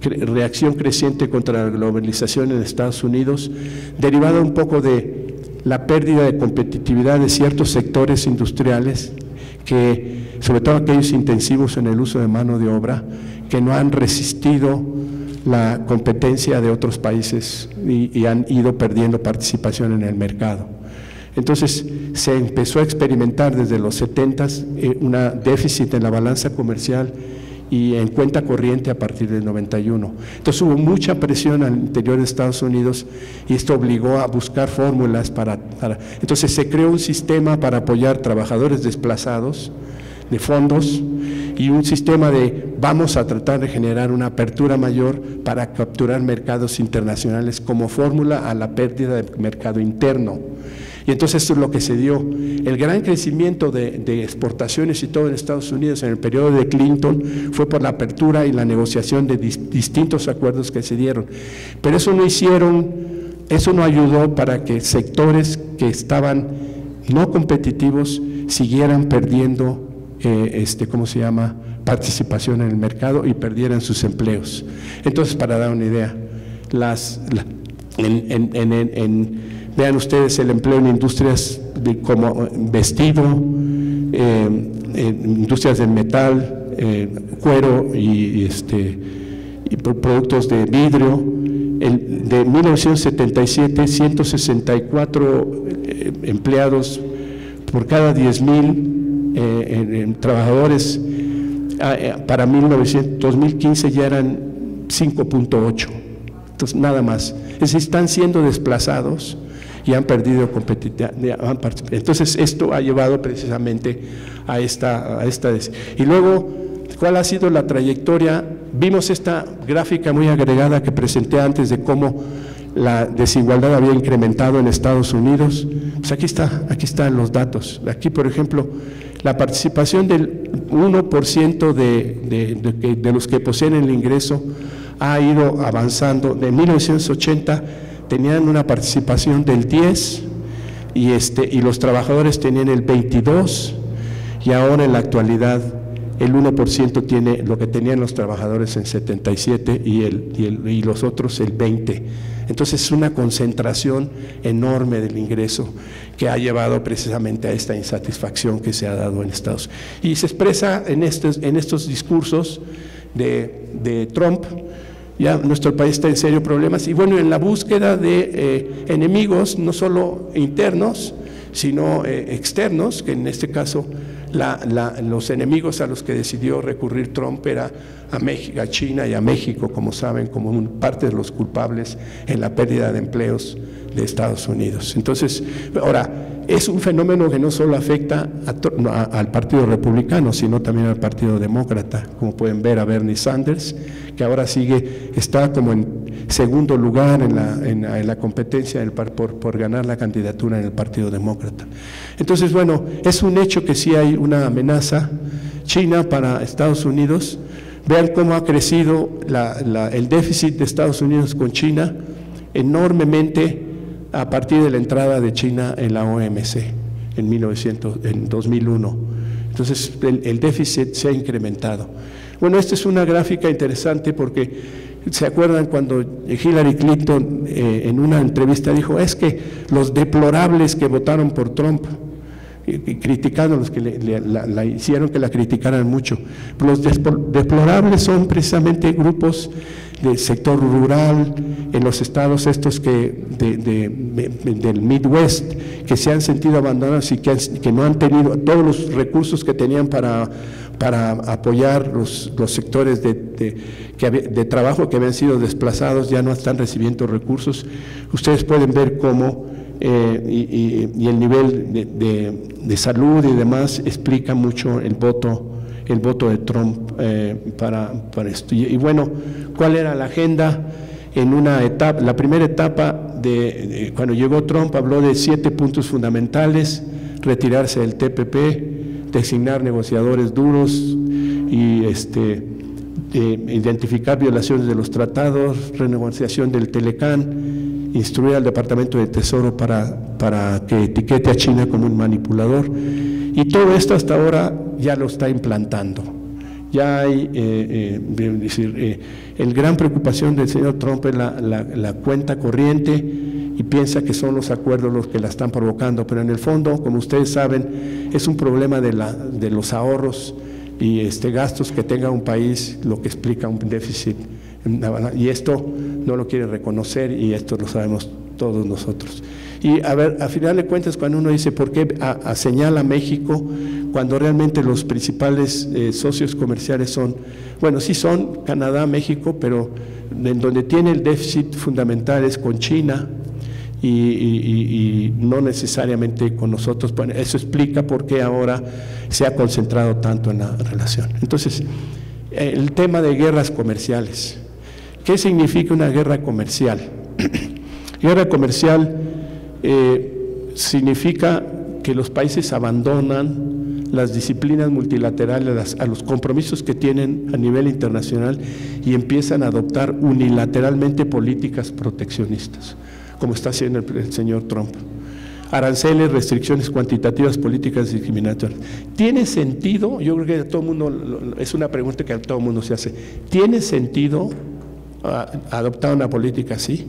reacción creciente contra la globalización en Estados Unidos, derivada un poco de la pérdida de competitividad de ciertos sectores industriales, que sobre todo aquellos intensivos en el uso de mano de obra, que no han resistido la competencia de otros países y han ido perdiendo participación en el mercado. Entonces se empezó a experimentar desde los 70s un déficit en la balanza comercial y en cuenta corriente a partir del 91. Entonces hubo mucha presión al interior de Estados Unidos y esto obligó a buscar fórmulas entonces se creó un sistema para apoyar trabajadores desplazados fondos y un sistema de vamos a tratar de generar una apertura mayor para capturar mercados internacionales como fórmula a la pérdida de mercado interno. Y entonces esto es lo que se dio. El gran crecimiento de exportaciones y todo en Estados Unidos en el periodo de Clinton fue por la apertura y la negociación de distintos acuerdos que se dieron. Pero eso no ayudó para que sectores que estaban no competitivos siguieran perdiendo, participación en el mercado y perdieran sus empleos. Entonces, para dar una idea, vean ustedes el empleo en industrias como vestido, industrias del metal, cuero y productos de vidrio. De 1977, 164 empleados por cada 10,000 trabajadores. Para 2015 ya eran 5.8. Entonces, nada más. Es decir, están siendo desplazados y han perdido competitividad. Entonces, esto ha llevado precisamente a esta. Y luego, ¿cuál ha sido la trayectoria? Vimos esta gráfica muy agregada que presenté antes de cómo la desigualdad había incrementado en Estados Unidos. Pues aquí están los datos. Aquí, por ejemplo, la participación del 1% de los que poseen el ingreso ha ido avanzando. De 1980 tenían una participación del 10% y los trabajadores tenían el 22%, y ahora en la actualidad el 1% tiene lo que tenían los trabajadores en 77 y los otros el 20%. Entonces es una concentración enorme del ingreso que ha llevado precisamente a esta insatisfacción que se ha dado en Estados Unidos. Y se expresa en estos discursos de Trump. Ya nuestro país está en serios problemas y bueno, en la búsqueda de enemigos, no solo internos, sino externos, que en este caso los enemigos a los que decidió recurrir Trump era a México, a China y a México, como saben, como parte de los culpables en la pérdida de empleos de Estados Unidos. Entonces, ahora, es un fenómeno que no solo afecta al Partido Republicano, sino también al Partido Demócrata, como pueden ver a Bernie Sanders, que ahora está como en segundo lugar en la competencia por ganar la candidatura en el Partido Demócrata. Entonces, bueno, es un hecho que sí hay una amenaza China para Estados Unidos. Vean cómo ha crecido el déficit de Estados Unidos con China enormemente a partir de la entrada de China en la OMC en 2001. Entonces, el déficit se ha incrementado. Bueno, esta es una gráfica interesante porque ¿se acuerdan cuando Hillary Clinton en una entrevista dijo, es que los deplorables que votaron por Trump, criticando a los que la hicieron que la criticaran mucho, los deplorables son precisamente grupos del sector rural, en los estados estos del Midwest, que se han sentido abandonados y que no han tenido todos los recursos que tenían para apoyar los sectores de trabajo que habían sido desplazados, ya no están recibiendo recursos. Ustedes pueden ver cómo y el nivel de salud y demás explica mucho el voto de Trump para esto. Y bueno, ¿cuál era la agenda? En una etapa, la primera etapa cuando llegó Trump habló de 7 puntos fundamentales: retirarse del TPP, designar negociadores duros y identificar violaciones de los tratados, renegociación del Telecán, instruir al Departamento de Tesoro para que etiquete a China como un manipulador, y todo esto hasta ahora ya lo está implantando. Ya hay, el gran preocupación del señor Trump es la cuenta corriente, y piensa que son los acuerdos los que la están provocando, pero en el fondo, como ustedes saben, es un problema de los ahorros y gastos que tenga un país, lo que explica un déficit, y esto no lo quiere reconocer, y esto lo sabemos todos nosotros. Y a ver, a final de cuentas, cuando uno dice por qué señala a México, cuando realmente los principales socios comerciales son, bueno, sí son Canadá, México, pero en donde tiene el déficit fundamental es con China y no necesariamente con nosotros. Bueno, eso explica por qué ahora se ha concentrado tanto en la relación. Entonces, el tema de guerras comerciales. ¿Qué significa una guerra comercial? Guerra comercial significa que los países abandonan las disciplinas multilaterales, a los compromisos que tienen a nivel internacional y empiezan a adoptar unilateralmente políticas proteccionistas, como está haciendo el señor Trump. Aranceles, restricciones cuantitativas, políticas discriminatorias. ¿Tiene sentido? Yo creo que a todo el mundo, es una pregunta que a todo el mundo se hace. ¿Tiene sentido adoptar una política así?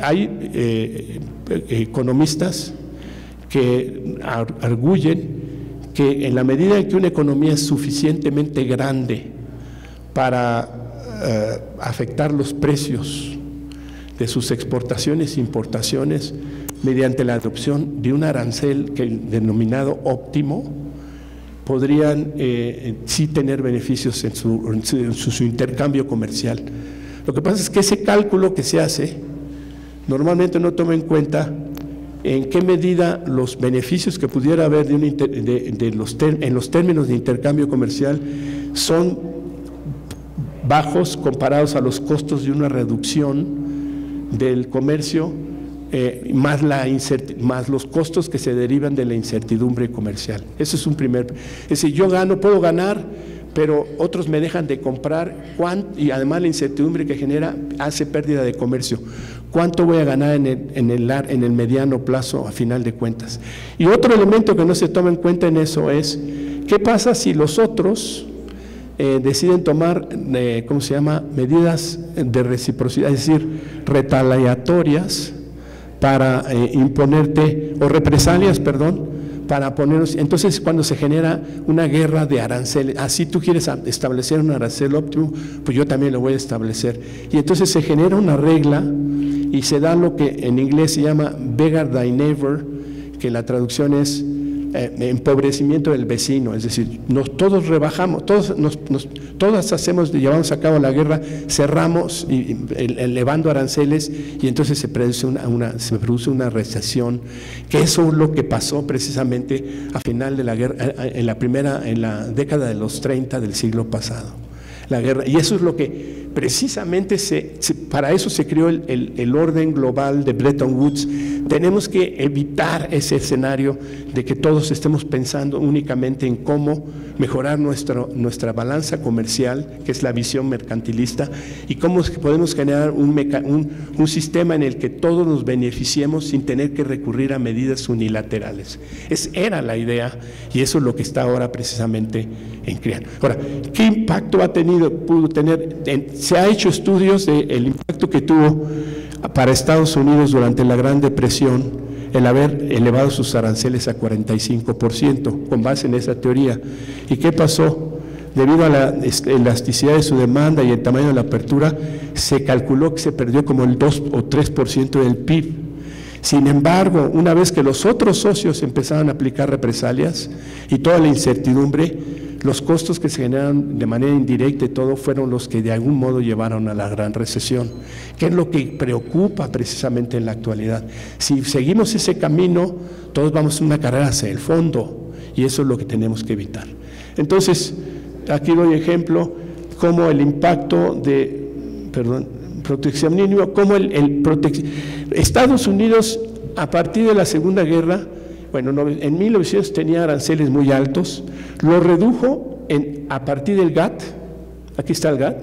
Hay economistas que arguyen que en la medida en que una economía es suficientemente grande para afectar los precios de sus exportaciones e importaciones mediante la adopción de un arancel denominado óptimo, podrían sí tener beneficios en su intercambio comercial. Lo que pasa es que ese cálculo que se hace normalmente no toma en cuenta en qué medida los beneficios que pudiera haber en los términos de intercambio comercial son bajos comparados a los costos de una reducción del comercio, más los costos que se derivan de la incertidumbre comercial. Eso es un primer. Es decir, yo puedo ganar, pero otros me dejan de comprar, y además la incertidumbre que genera hace pérdida de comercio. ¿Cuánto voy a ganar en el mediano plazo a final de cuentas? Y otro elemento que no se toma en cuenta en eso es, ¿qué pasa si los otros deciden tomar, medidas de reciprocidad, es decir, retaliatorias para imponerte, o represalias, para ponernos? Entonces, cuando se genera una guerra de aranceles, así tú quieres establecer un arancel óptimo, pues yo también lo voy a establecer. Y entonces se genera una regla y se da lo que en inglés se llama beggar thy neighbor, que la traducción es empobrecimiento del vecino, es decir, todos rebajamos, llevamos a cabo la guerra, cerramos elevando aranceles, y entonces se produce una recesión, que eso es lo que pasó precisamente a final de la guerra, en la década de los 30 del siglo pasado. La guerra, y eso es lo que precisamente para eso se creó el orden global de Bretton Woods. Tenemos que evitar ese escenario de que todos estemos pensando únicamente en cómo mejorar nuestra balanza comercial, que es la visión mercantilista, y cómo podemos generar un sistema en el que todos nos beneficiemos sin tener que recurrir a medidas unilaterales. Era la idea, y eso es lo que está ahora precisamente en crear. Ahora, ¿qué impacto pudo tener? Se ha hecho estudios del impacto que tuvo para Estados Unidos durante la Gran Depresión el haber elevado sus aranceles a 45%, con base en esa teoría. ¿Y qué pasó? Debido a la elasticidad de su demanda y el tamaño de la apertura, se calculó que se perdió como el 2 o 3% del PIB. Sin embargo, una vez que los otros socios empezaron a aplicar represalias y toda la incertidumbre, los costos que se generaron de manera indirecta y todo fueron los que de algún modo llevaron a la gran recesión, que es lo que preocupa precisamente en la actualidad. Si seguimos ese camino, todos vamos a una carrera hacia el fondo, y eso es lo que tenemos que evitar. Entonces, aquí doy ejemplo como el impacto proteccionismo, como Estados Unidos a partir de la Segunda Guerra, en 1900 tenía aranceles muy altos, lo redujo a partir del GATT, aquí está el GATT,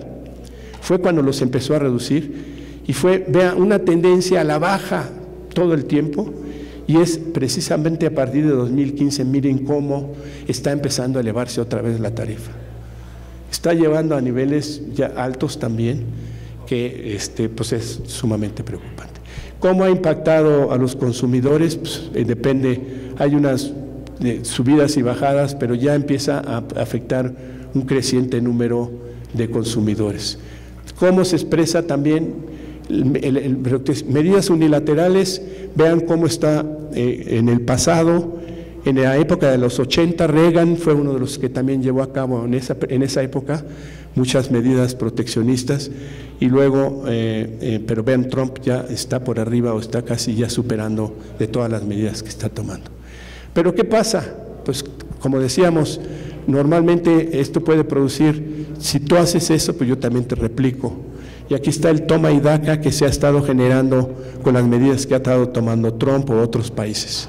fue cuando los empezó a reducir, y vea, una tendencia a la baja todo el tiempo, y es precisamente a partir de 2015, miren cómo está empezando a elevarse otra vez la tarifa. Está llevando a niveles ya altos también, que pues es sumamente preocupante. ¿Cómo ha impactado a los consumidores? Pues, depende, hay unas subidas y bajadas, pero ya empieza a afectar un creciente número de consumidores. ¿Cómo se expresa también medidas unilaterales? Vean cómo está en el pasado En la época de los 80, Reagan fue uno de los que también llevó a cabo en esa época muchas medidas proteccionistas, y luego, pero vean, Trump ya está por arriba o está casi ya superando de todas las medidas que está tomando. Pero ¿qué pasa? Pues como decíamos, normalmente esto puede producir, si tú haces eso, pues yo también te replico. Y aquí está el toma y daca que se ha estado generando con las medidas que ha estado tomando Trump o otros países.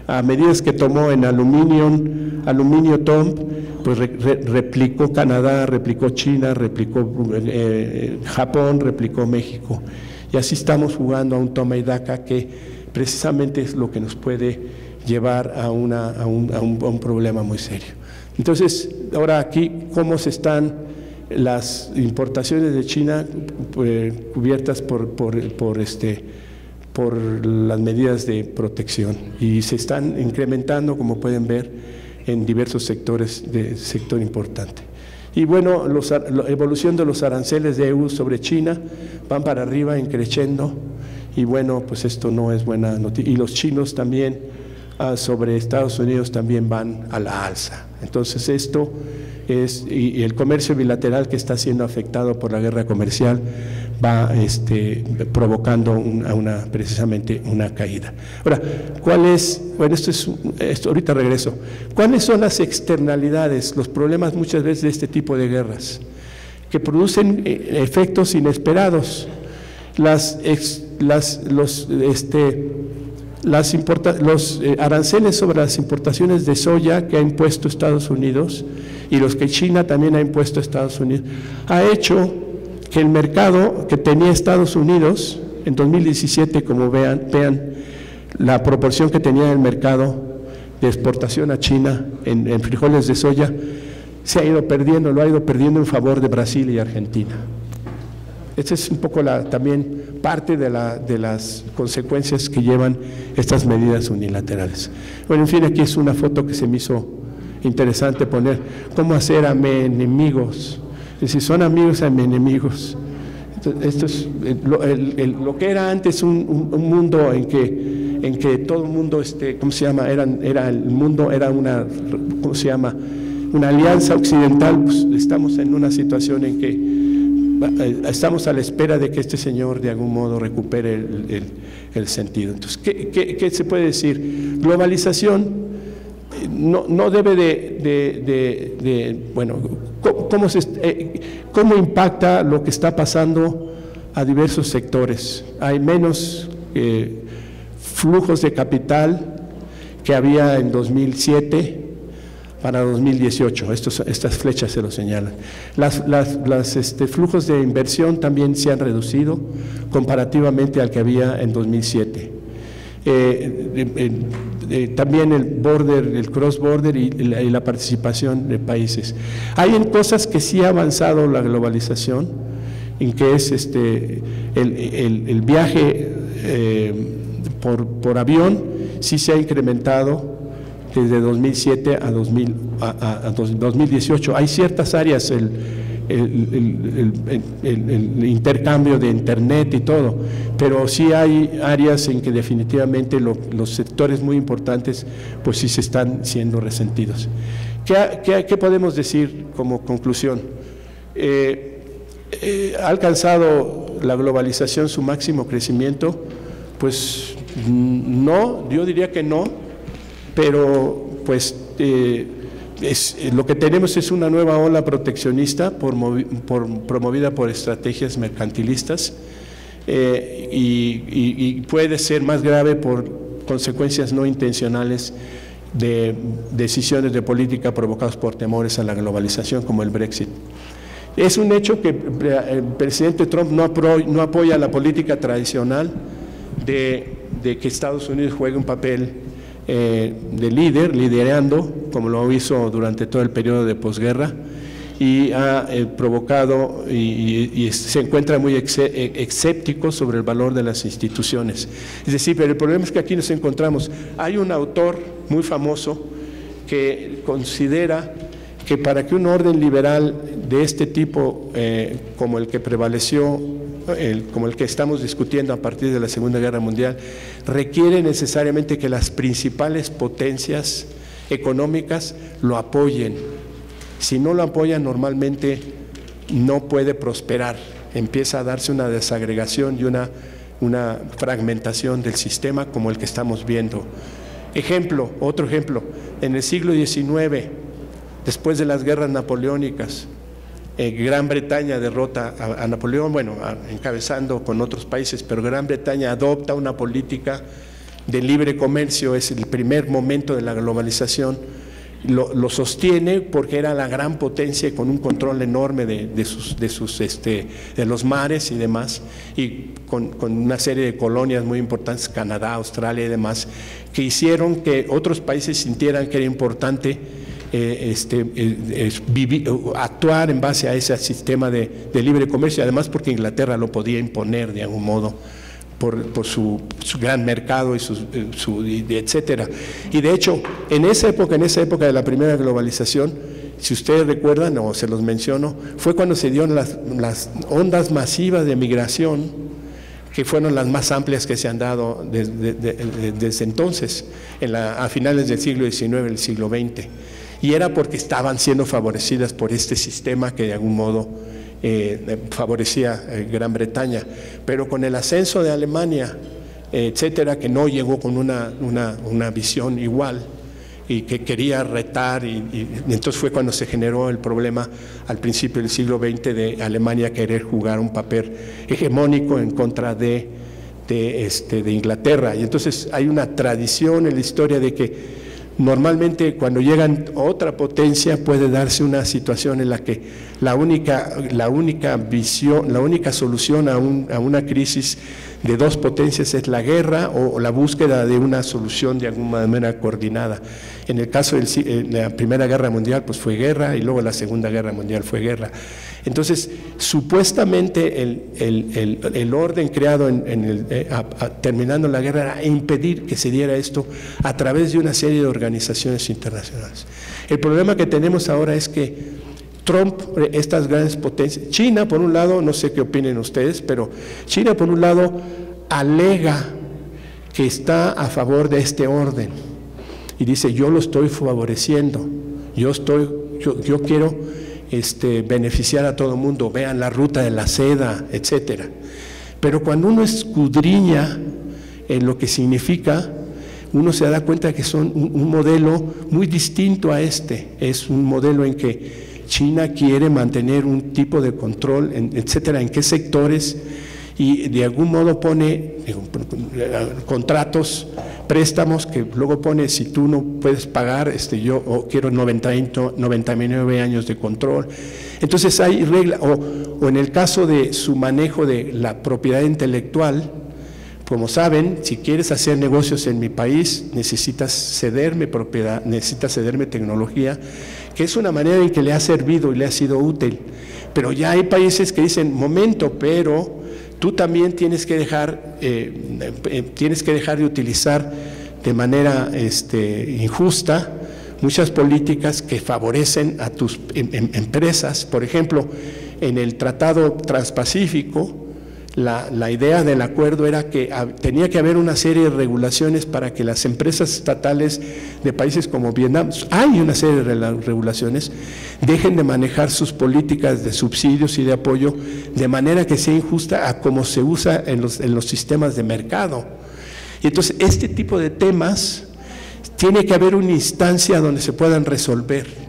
A medidas que tomó en aluminio Trump, pues replicó Canadá, replicó China, replicó Japón, replicó México. Y así estamos jugando a un toma y daca que precisamente es lo que nos puede llevar a un problema muy serio. Entonces, ahora aquí, ¿cómo se están las importaciones de China cubiertas por las medidas de protección? Y se están incrementando, como pueden ver, en diversos sectores de sector importante. Y bueno, la evolución de los aranceles de EU sobre China van para arriba, creciendo, y bueno, pues esto no es buena noticia. Y los chinos también sobre Estados Unidos también van a la alza. Entonces esto es, y el comercio bilateral que está siendo afectado por la guerra comercial va provocando precisamente una caída. Ahora, ¿cuál es? Bueno, esto ahorita regreso. ¿Cuáles son las externalidades, los problemas muchas veces de este tipo de guerras? Que producen efectos inesperados. Los aranceles sobre las importaciones de soya que ha impuesto Estados Unidos y los que China también ha impuesto a Estados Unidos, ha hecho que el mercado que tenía Estados Unidos en 2017, como vean la proporción que tenía el mercado de exportación a China en frijoles de soya, lo ha ido perdiendo en favor de Brasil y Argentina. Esta es un poco también parte de las consecuencias que llevan estas medidas unilaterales. Bueno, en fin, aquí es una foto que se me hizo interesante poner. ¿Cómo hacer a mis enemigos? Es decir, son amigos a mis enemigos. Esto es lo que era antes un mundo en que todo el mundo, ¿cómo se llama? El mundo era una, ¿cómo se llama? Una alianza occidental. Pues estamos en una situación en que estamos a la espera de que este señor de algún modo recupere el sentido. Entonces, ¿qué se puede decir? Globalización no debe bueno, ¿cómo impacta lo que está pasando a diversos sectores? Hay menos flujos de capital que había en 2007 para 2018, estas flechas se lo señalan. Los flujos de inversión también se han reducido comparativamente al que había en 2007. También el cross-border y la participación de países. Hay en cosas que sí ha avanzado la globalización, en que es el viaje por avión, sí se ha incrementado desde 2007 a 2018. Hay ciertas áreas, el intercambio de internet y todo, pero sí hay áreas en que definitivamente los sectores muy importantes pues sí se están siendo resentidos. ¿Qué podemos decir como conclusión? ¿Ha alcanzado la globalización su máximo crecimiento? Pues no, yo diría que no, pero pues lo que tenemos es una nueva ola proteccionista promovida por estrategias mercantilistas y puede ser más grave por consecuencias no intencionales de decisiones de política provocadas por temores a la globalización, como el Brexit. Es un hecho que el presidente Trump no apoya la política tradicional de que Estados Unidos juegue un papel de liderando, como lo hizo durante todo el periodo de posguerra, y ha provocado y se encuentra muy escéptico sobre el valor de las instituciones. Es decir, pero el problema es que aquí nos encontramos, hay un autor muy famoso que considera que para que un orden liberal de este tipo, como el que prevaleció, como el que estamos discutiendo a partir de la Segunda Guerra Mundial, requiere necesariamente que las principales potencias económicas lo apoyen. Si no lo apoyan, normalmente no puede prosperar. Empieza a darse una desagregación y una fragmentación del sistema como el que estamos viendo. Otro ejemplo, en el siglo XIX, después de las guerras napoleónicas, Gran Bretaña derrota a Napoleón, encabezando con otros países, pero Gran Bretaña adopta una política de libre comercio, es el primer momento de la globalización, lo sostiene porque era la gran potencia con un control enorme de los mares y demás, y con una serie de colonias muy importantes, Canadá, Australia y demás, que hicieron que otros países sintieran que era importante actuar en base a ese sistema de libre comercio, además porque Inglaterra lo podía imponer de algún modo por su gran mercado y etcétera. Y de hecho, en esa época de la primera globalización, si ustedes recuerdan, o se los menciono, fue cuando se dieron las ondas masivas de migración, que fueron las más amplias que se han dado desde entonces, a finales del siglo XIX, el siglo XX. Y era porque estaban siendo favorecidas por este sistema que de algún modo favorecía Gran Bretaña. Pero con el ascenso de Alemania, etcétera, que no llegó con una visión igual y que quería retar, y entonces fue cuando se generó el problema al principio del siglo XX de Alemania querer jugar un papel hegemónico en contra de Inglaterra. Y entonces hay una tradición en la historia de que normalmente cuando llegan a otra potencia puede darse una situación en la que la única solución a una crisis de dos potencias es la guerra o la búsqueda de una solución de alguna manera coordinada. En el caso de la Primera Guerra Mundial, pues fue guerra, y luego la Segunda Guerra Mundial fue guerra. Entonces, supuestamente el orden creado terminando la guerra era impedir que se diera esto a través de una serie de organizaciones internacionales. El problema que tenemos ahora es que Trump, estas grandes potencias, China por un lado, no sé qué opinen ustedes, pero China por un lado alega que está a favor de este orden y dice: yo lo estoy favoreciendo, yo quiero beneficiar a todo el mundo, vean la ruta de la seda, etcétera. Pero cuando uno escudriña en lo que significa, uno se da cuenta que son un modelo muy distinto a es un modelo en que China quiere mantener un tipo de control, etcétera, en qué sectores, y de algún modo pone contratos, préstamos que luego pone: si tú no puedes pagar, yo quiero 99 años de control. Entonces hay reglas, o en el caso de su manejo de la propiedad intelectual, como saben, si quieres hacer negocios en mi país, necesitas cederme propiedad, necesitas cederme tecnología, que es una manera en que le ha servido y le ha sido útil. Pero ya hay países que dicen: momento, pero tú también tienes que dejar de utilizar de manera injusta muchas políticas que favorecen a tus empresas. Por ejemplo, en el Tratado Transpacífico, la idea del acuerdo era que tenía que haber una serie de regulaciones para que las empresas estatales de países como Vietnam, hay una serie de regulaciones, dejen de manejar sus políticas de subsidios y de apoyo de manera que sea injusta a como se usa en los sistemas de mercado. Y entonces este tipo de temas tiene que haber una instancia donde se puedan resolver,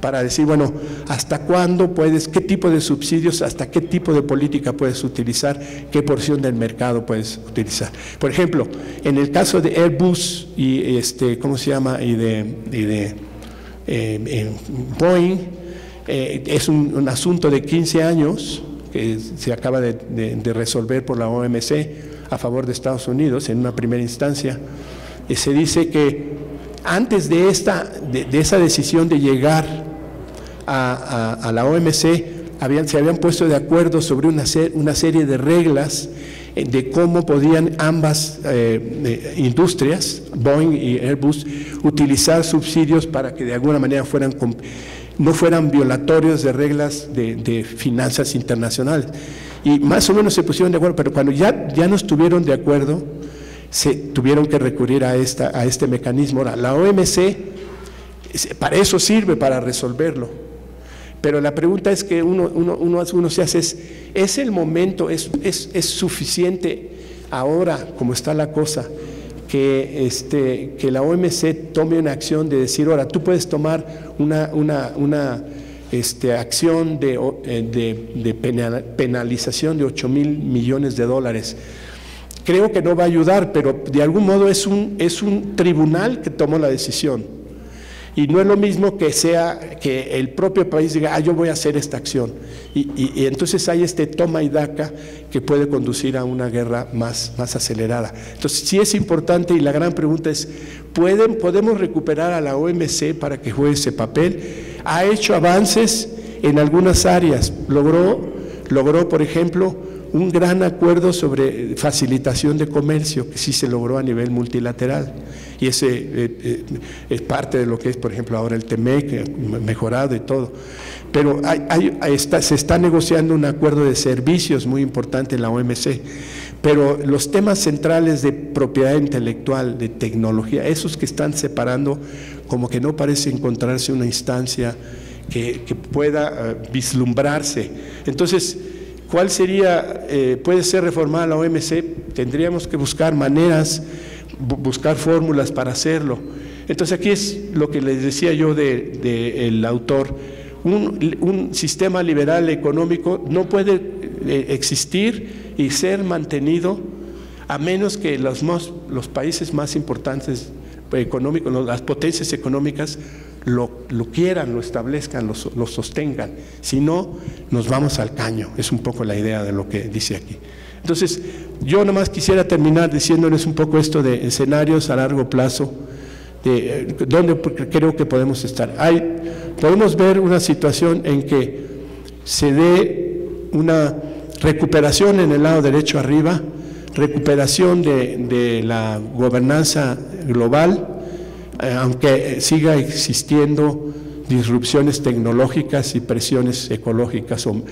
para decir, bueno, ¿hasta cuándo puedes, qué tipo de subsidios, hasta qué tipo de política puedes utilizar, qué porción del mercado puedes utilizar? Por ejemplo, en el caso de Airbus y ¿cómo se llama? Y de Boeing, es un asunto de 15 años que se acaba de resolver por la OMC a favor de Estados Unidos en una primera instancia. Se dice que antes de esa decisión de llegar a la OMC, se habían puesto de acuerdo sobre una serie de reglas de cómo podían ambas industrias, Boeing y Airbus, utilizar subsidios para que de alguna manera no fueran violatorios de reglas de finanzas internacionales. Y más o menos se pusieron de acuerdo, pero cuando ya no estuvieron de acuerdo, se tuvieron que recurrir a este mecanismo. Ahora, la OMC para eso sirve, para resolverlo. Pero la pregunta es que uno se hace ¿es el momento, es suficiente ahora, como está la cosa, que la OMC tome una acción de decir, ahora tú puedes tomar una acción de penalización de 8,000 millones de dólares? Creo que no va a ayudar, pero de algún modo es un tribunal que tomó la decisión. Y no es lo mismo que sea que el propio país diga, yo voy a hacer esta acción. Y entonces hay toma y daca que puede conducir a una guerra más acelerada. Entonces sí es importante, y la gran pregunta es, ¿podemos recuperar a la OMC para que juegue ese papel? Ha hecho avances en algunas áreas. Logró, por ejemplo, un gran acuerdo sobre facilitación de comercio, que sí se logró a nivel multilateral. Y ese es parte de lo que es, por ejemplo, ahora el TEMEC, mejorado y todo. Pero se está negociando un acuerdo de servicios muy importante en la OMC. Pero los temas centrales de propiedad intelectual, de tecnología, esos que están separando, como que no parece encontrarse una instancia que pueda vislumbrarse. Entonces, ¿cuál sería? ¿Puede ser reformada la OMC? Tendríamos que buscar maneras, buscar fórmulas para hacerlo. Entonces aquí es lo que les decía yo del autor, un sistema liberal económico no puede existir y ser mantenido a menos que los países más importantes económicos, las potencias económicas lo quieran, lo establezcan, lo sostengan. Si no, nos vamos al caño. Es un poco la idea de lo que dice aquí. Entonces, yo nomás quisiera terminar diciéndoles un poco esto de escenarios a largo plazo, de dónde creo que podemos estar. Podemos ver una situación en que se dé una recuperación en el lado derecho arriba, recuperación de la gobernanza global, aunque siga existiendo disrupciones tecnológicas y presiones ecológicas o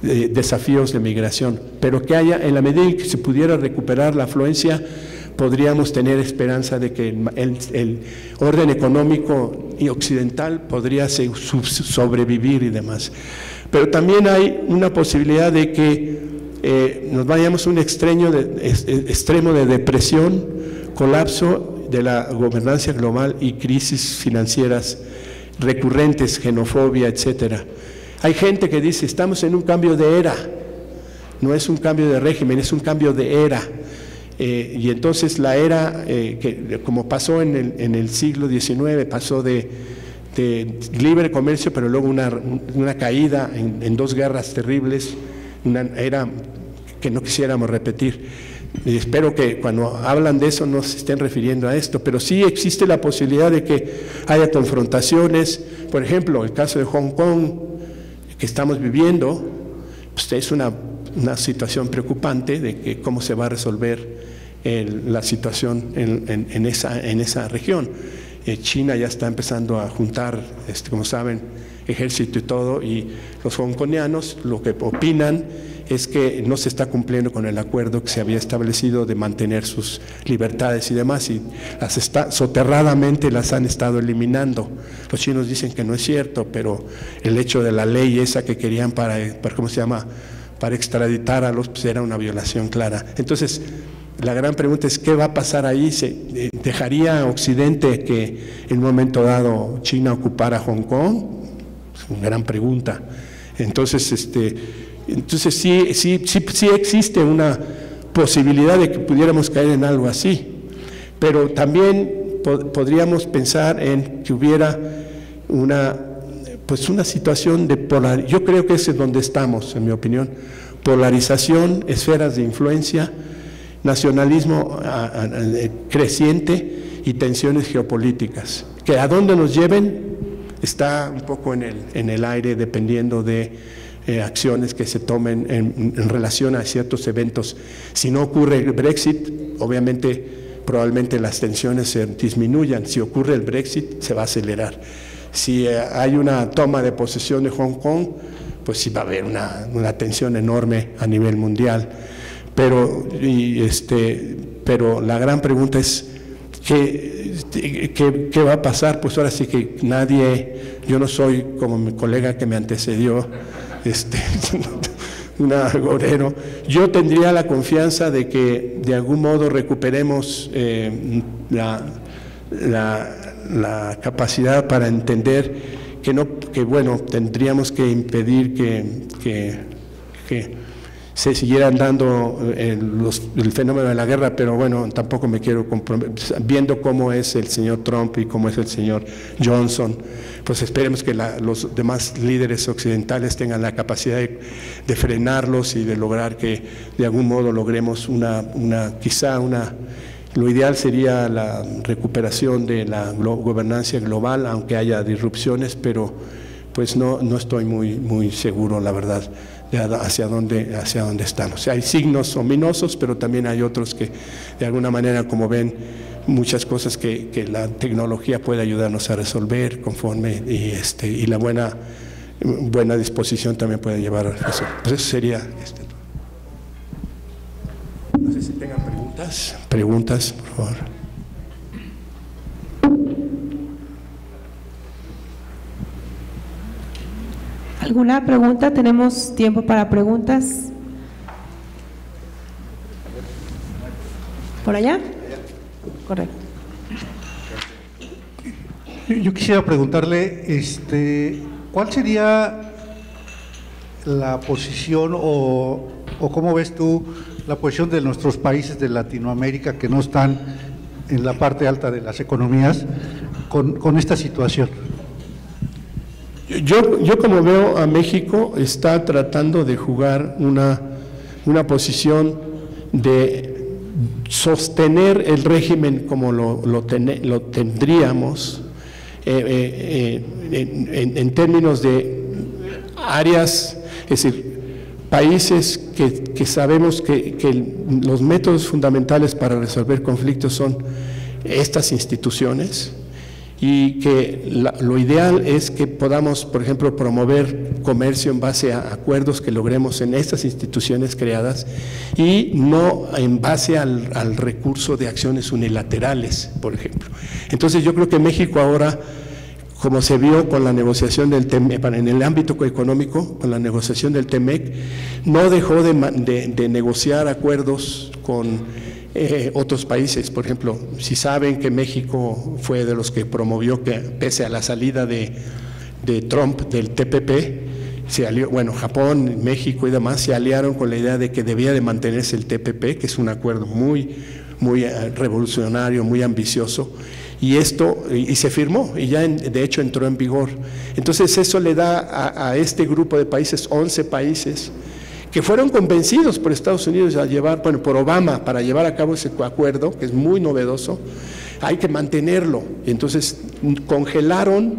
desafíos de migración, pero que haya, en la medida en que se pudiera recuperar la afluencia, podríamos tener esperanza de que el orden económico y occidental podría sobrevivir y demás. Pero también hay una posibilidad de que nos vayamos a un extremo de depresión, colapso de la gobernanza global y crisis financieras recurrentes, xenofobia, etcétera. Hay gente que dice, estamos en un cambio de era, no es un cambio de régimen, es un cambio de era. Y entonces la era, que como pasó en el siglo XIX, pasó de libre comercio, pero luego una caída en dos guerras terribles, una era que no quisiéramos repetir. Y espero que cuando hablan de eso no se estén refiriendo a esto, pero sí existe la posibilidad de que haya confrontaciones. Por ejemplo, el caso de Hong Kong que estamos viviendo, pues es una situación preocupante de que cómo se va a resolver la situación en esa región. China ya está empezando a juntar, como saben, ejército y todo, y los hongkonianos lo que opinan es que no se está cumpliendo con el acuerdo que se había establecido de mantener sus libertades y demás, y soterradamente las han estado eliminando. Los chinos dicen que no es cierto, pero el hecho de la ley esa que querían para ¿cómo se llama?, para extraditar a los, pues era una violación clara. Entonces, la gran pregunta es, ¿qué va a pasar ahí? ¿Se dejaría Occidente que en un momento dado China ocupara Hong Kong? Es una gran pregunta. Entonces sí existe una posibilidad de que pudiéramos caer en algo así, pero también podríamos pensar en que hubiera una situación de polarización. Yo creo que ese es donde estamos, en mi opinión: polarización, esferas de influencia, nacionalismo creciente y tensiones geopolíticas, que a dónde nos lleven está un poco en el aire, dependiendo de acciones que se tomen en relación a ciertos eventos. Si no ocurre el Brexit, obviamente probablemente las tensiones se disminuyan. Si ocurre el Brexit, se va a acelerar. Si hay una toma de posesión de Hong Kong, pues sí va a haber una tensión enorme a nivel mundial. Pero la gran pregunta es, ¿Qué va a pasar? Pues ahora sí que nadie, yo no soy como mi colega que me antecedió, un agorero. Yo tendría la confianza de que de algún modo recuperemos la capacidad para entender que bueno, tendríamos que impedir que se siguieran dando el fenómeno de la guerra, pero bueno, tampoco me quiero comprometer. Viendo cómo es el señor Trump y cómo es el señor Johnson, pues esperemos que los demás líderes occidentales tengan la capacidad de frenarlos y de lograr que de algún modo logremos lo ideal sería la recuperación de la gobernanza global, aunque haya disrupciones, pero pues no estoy muy seguro, la verdad, hacia dónde estamos. O sea, hay signos ominosos, pero también hay otros que de alguna manera, como ven, muchas cosas que la tecnología puede ayudarnos a resolver conforme y la buena disposición también puede llevar a eso. Pues eso sería. No sé si tengan preguntas, por favor. ¿Alguna pregunta? Tenemos tiempo para preguntas. ¿Por allá? Correcto. Yo quisiera preguntarle, ¿cuál sería la posición o cómo ves tú la posición de nuestros países de Latinoamérica que no están en la parte alta de las economías con esta situación? Yo como veo a México está tratando de jugar una posición de sostener el régimen como lo tendríamos en términos de áreas, es decir, países que sabemos que los métodos fundamentales para resolver conflictos son estas instituciones, y que lo ideal es que podamos, por ejemplo, promover comercio en base a acuerdos que logremos en estas instituciones creadas y no en base al recurso de acciones unilaterales, por ejemplo. Entonces yo creo que México ahora, como se vio con la negociación del TEMEC, en el ámbito económico, con la negociación del TEMEC, no dejó de negociar acuerdos con otros países. Por ejemplo, si saben que México fue de los que promovió que, pese a la salida de Trump del TPP, se alió, bueno, Japón, México y demás se aliaron con la idea de que debía de mantenerse el TPP, que es un acuerdo muy revolucionario, muy ambicioso, y se firmó, y ya de hecho entró en vigor. Entonces eso le da a este grupo de países, 11 países, que fueron convencidos por Estados Unidos por Obama, para llevar a cabo ese acuerdo, que es muy novedoso, hay que mantenerlo. Entonces congelaron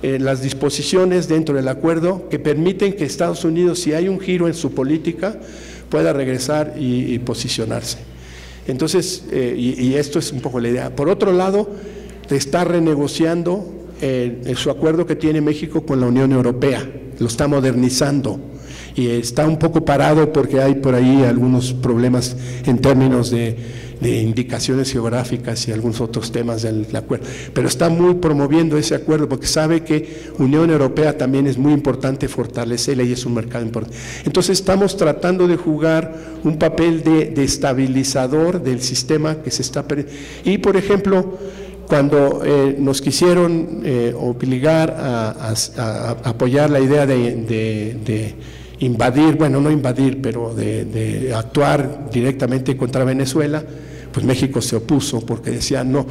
las disposiciones dentro del acuerdo que permiten que Estados Unidos, si hay un giro en su política, pueda regresar y posicionarse. Entonces, y esto es un poco la idea. Por otro lado, está renegociando su acuerdo que tiene México con la Unión Europea, lo está modernizando. Y está un poco parado porque hay por ahí algunos problemas en términos de indicaciones geográficas y algunos otros temas del acuerdo, pero está muy promoviendo ese acuerdo porque sabe que Unión Europea también es muy importante fortalecerla y es un mercado importante. Entonces estamos tratando de jugar un papel de estabilizador del sistema que se está perdiendo. Y por ejemplo, cuando nos quisieron obligar a apoyar la idea de invadir, bueno, no invadir, pero de actuar directamente contra Venezuela, pues México se opuso porque decía no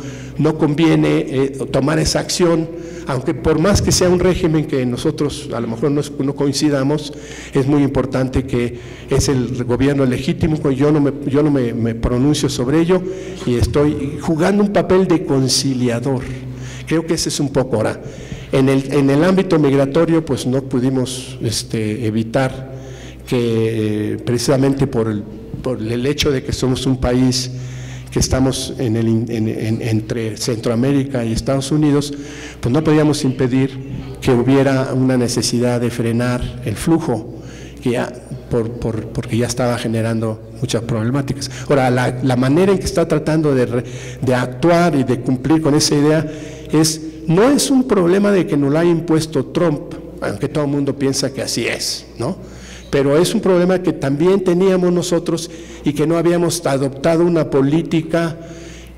conviene tomar esa acción, aunque por más que sea un régimen que nosotros a lo mejor no coincidamos, es muy importante que es el gobierno legítimo, yo no me pronuncio sobre ello y estoy jugando un papel de conciliador. Creo que ese es un poco ahora. En el ámbito migratorio, pues no pudimos evitar que precisamente por el hecho de que somos un país que estamos entre Centroamérica y Estados Unidos, pues no podíamos impedir que hubiera una necesidad de frenar el flujo. que ya porque ya estaba generando muchas problemáticas. Ahora, la manera en que está tratando de actuar y de cumplir con esa idea no es un problema de que nos lo haya impuesto Trump, aunque todo el mundo piensa que así es, ¿no? Pero es un problema que también teníamos nosotros y que no habíamos adoptado una política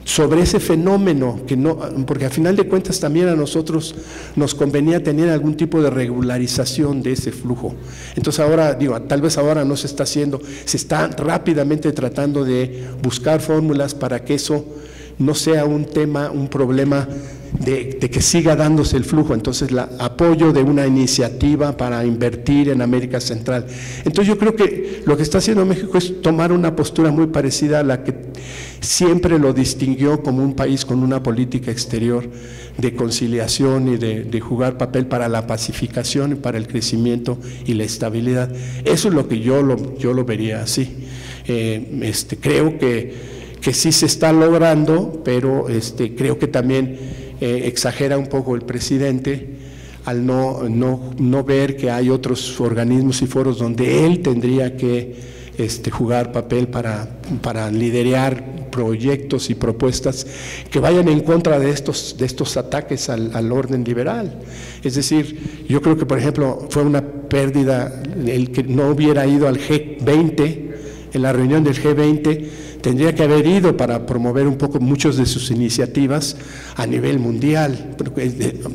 sobre ese fenómeno, porque al final de cuentas también a nosotros nos convenía tener algún tipo de regularización de ese flujo. Entonces ahora, tal vez ahora no se está haciendo, se está rápidamente tratando de buscar fórmulas para que eso no sea un problema de que siga dándose el flujo. Entonces, apoyo de una iniciativa para invertir en América Central. Entonces, yo creo que lo que está haciendo México es tomar una postura muy parecida a la que siempre lo distinguió como un país con una política exterior de conciliación y de jugar papel para la pacificación y para el crecimiento y la estabilidad. Eso es lo que yo lo vería así. Creo que sí se está logrando, pero creo que también exagera un poco el presidente al no ver que hay otros organismos y foros donde él tendría que jugar papel para liderar proyectos y propuestas que vayan en contra de estos ataques al orden liberal. Es decir, yo creo que, por ejemplo, fue una pérdida el que no hubiera ido al G20, en la reunión del G20, tendría que haber ido para promover un poco muchas de sus iniciativas a nivel mundial,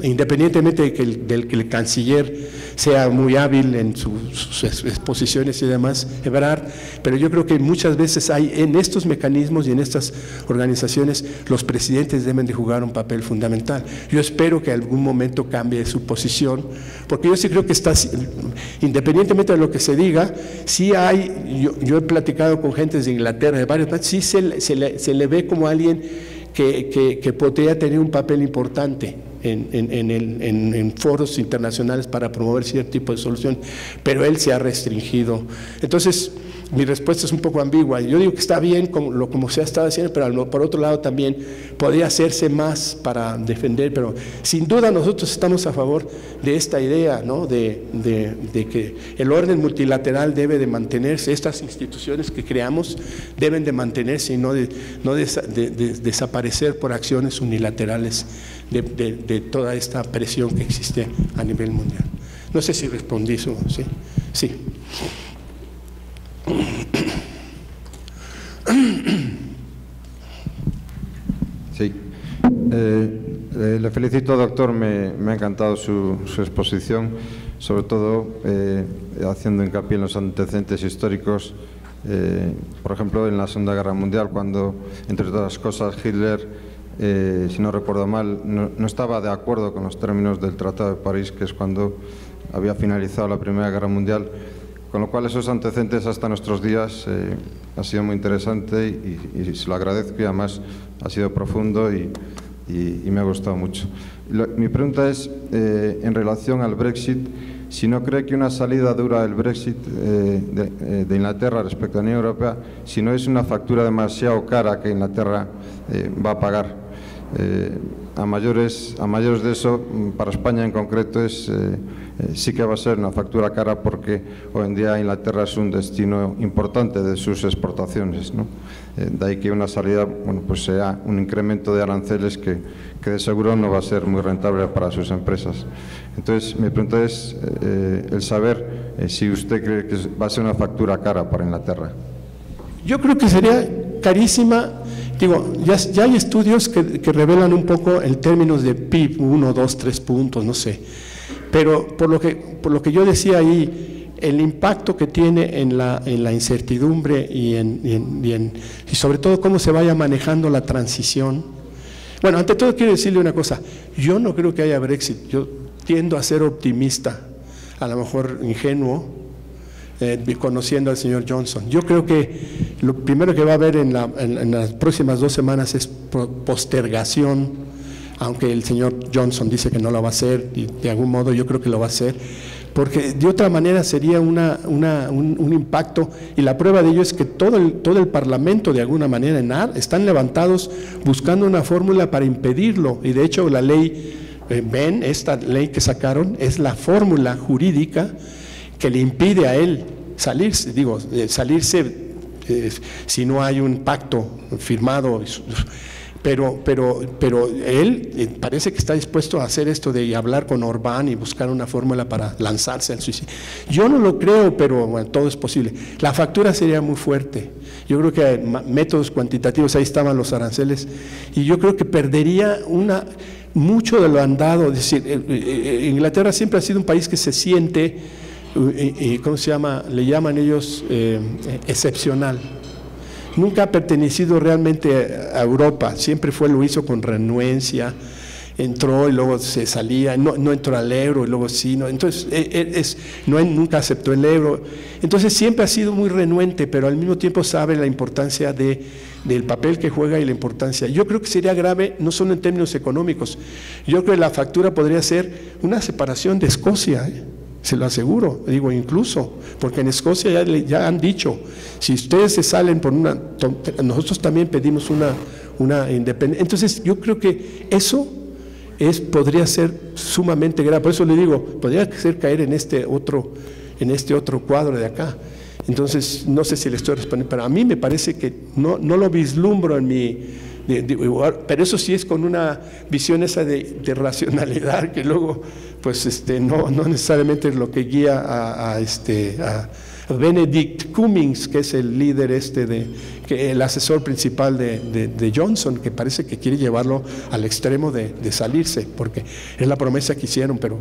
independientemente de que el canciller sea muy hábil en sus exposiciones y demás, Ebrard, pero yo creo que muchas veces hay en estos mecanismos y en estas organizaciones los presidentes deben de jugar un papel fundamental. Yo espero que en algún momento cambie su posición, porque yo sí creo que independientemente de lo que se diga, sí hay, yo he platicado con gentes de Inglaterra, de varios países, sí se le ve como alguien que podría tener un papel importante en foros internacionales para promover cierto tipo de solución, pero él se ha restringido. Entonces, mi respuesta es un poco ambigua. Yo digo que está bien como se ha estado haciendo, pero por otro lado también podría hacerse más para defender, pero sin duda nosotros estamos a favor de esta idea, ¿no? de que el orden multilateral debe de mantenerse, estas instituciones que creamos deben de mantenerse y no desaparecer por acciones unilaterales de toda esta presión que existe a nivel mundial. No sé si respondí eso, ¿sí? Sí. Sí, le felicito, doctor, me ha encantado su exposición, sobre todo haciendo hincapié en los antecedentes históricos, por ejemplo, en la Segunda Guerra Mundial, cuando, entre otras cosas, Hitler, si no recuerdo mal, no estaba de acuerdo con los términos del Tratado de París, que es cuando había finalizado la Primera Guerra Mundial. Con lo cual, esos antecedentes hasta nuestros días ha sido muy interesante y se lo agradezco, y además ha sido profundo y me ha gustado mucho. Mi pregunta es, en relación al Brexit, si no cree que una salida dura del Brexit de Inglaterra respecto a la Unión Europea, si no es una factura demasiado cara que Inglaterra va a pagar. A mayores de eso, para España en concreto, sí que va a ser una factura cara, porque hoy en día Inglaterra es un destino importante de sus exportaciones, ¿no? De ahí que una salida, pues sea un incremento de aranceles que de seguro no va a ser muy rentable para sus empresas. Entonces, mi pregunta es el saber si usted cree que va a ser una factura cara para Inglaterra. Yo creo que sería carísima. Digo, ya hay estudios que revelan un poco en términos de PIB, 1, 2, 3 puntos, no sé. Pero por lo que yo decía ahí, el impacto que tiene en la incertidumbre y sobre todo cómo se vaya manejando la transición. Bueno, ante todo quiero decirle una cosa, yo no creo que haya Brexit, yo tiendo a ser optimista, a lo mejor ingenuo, conociendo al señor Johnson. Yo creo que lo primero que va a haber en las próximas 2 semanas es postergación, aunque el señor Johnson dice que no lo va a hacer, y de algún modo yo creo que lo va a hacer, porque de otra manera sería un impacto, y la prueba de ello es que todo el Parlamento de alguna manera están levantados buscando una fórmula para impedirlo, y de hecho la ley, esta ley que sacaron es la fórmula jurídica que le impide a él salirse, si no hay un pacto firmado, pero él parece que está dispuesto a hacer esto de hablar con Orbán y buscar una fórmula para lanzarse al suicidio. Yo no lo creo, pero bueno, todo es posible. La factura sería muy fuerte. Yo creo que métodos cuantitativos, ahí estaban los aranceles, y yo creo que perdería mucho de lo andado. Es decir, Inglaterra siempre ha sido un país que se siente, ¿cómo se llama? Le llaman ellos excepcional. Nunca ha pertenecido realmente a Europa, siempre lo hizo con renuencia, entró y luego se salía, no entró al euro y luego sí, no, entonces nunca aceptó el euro, entonces siempre ha sido muy renuente, pero al mismo tiempo sabe la importancia del papel que juega y la importancia. Yo creo que sería grave, no solo en términos económicos, yo creo que la factura podría ser una separación de Escocia, se lo aseguro, digo incluso, porque en Escocia ya han dicho, si ustedes se salen por nosotros también pedimos una independencia. Entonces yo creo que eso podría ser sumamente grave, por eso le digo, podría ser caer en este otro cuadro de acá. Entonces no sé si le estoy respondiendo, pero a mí me parece que no lo vislumbro en mi... pero eso sí es con una visión esa de racionalidad que luego pues no necesariamente es lo que guía a Benedict Cummings, que es el líder el asesor principal de Johnson, que parece que quiere llevarlo al extremo de salirse, porque es la promesa que hicieron, pero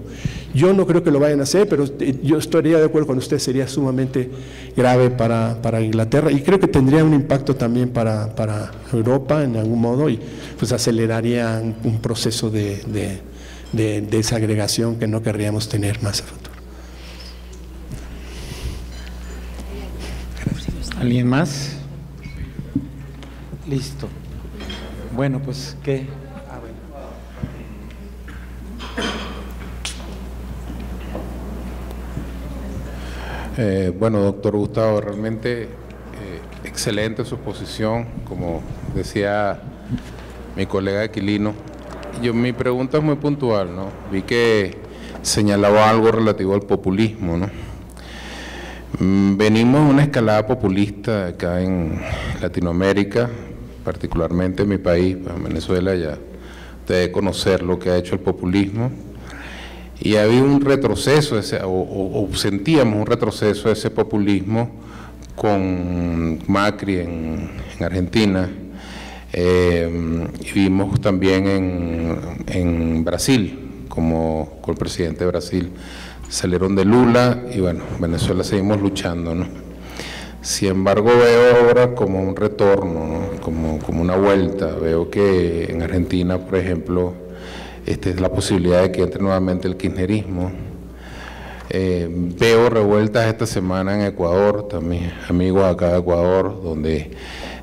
yo no creo que lo vayan a hacer, pero yo estaría de acuerdo con usted, sería sumamente grave para Inglaterra, y creo que tendría un impacto también para Europa en algún modo, y pues aceleraría un proceso de desagregación que no querríamos tener más a futuro. ¿Alguien más? Listo. Bueno, pues, ¿qué? Bueno, doctor Gustavo, realmente excelente su exposición, como decía mi colega Aquilino. Mi pregunta es muy puntual, ¿no? Vi que señalaba algo relativo al populismo, ¿no? Venimos de una escalada populista acá en Latinoamérica, particularmente en mi país, en Venezuela, ya usted debe conocer lo que ha hecho el populismo, y había un retroceso, o sentíamos un retroceso de ese populismo con Macri en Argentina, y vimos también en Brasil, como con el presidente de Brasil, salieron de Lula y bueno, Venezuela seguimos luchando, ¿no? Sin embargo, veo ahora como un retorno, ¿no? como una vuelta. Veo que en Argentina, por ejemplo, es la posibilidad de que entre nuevamente el kirchnerismo. Veo revueltas esta semana en Ecuador, también amigos acá de Ecuador, donde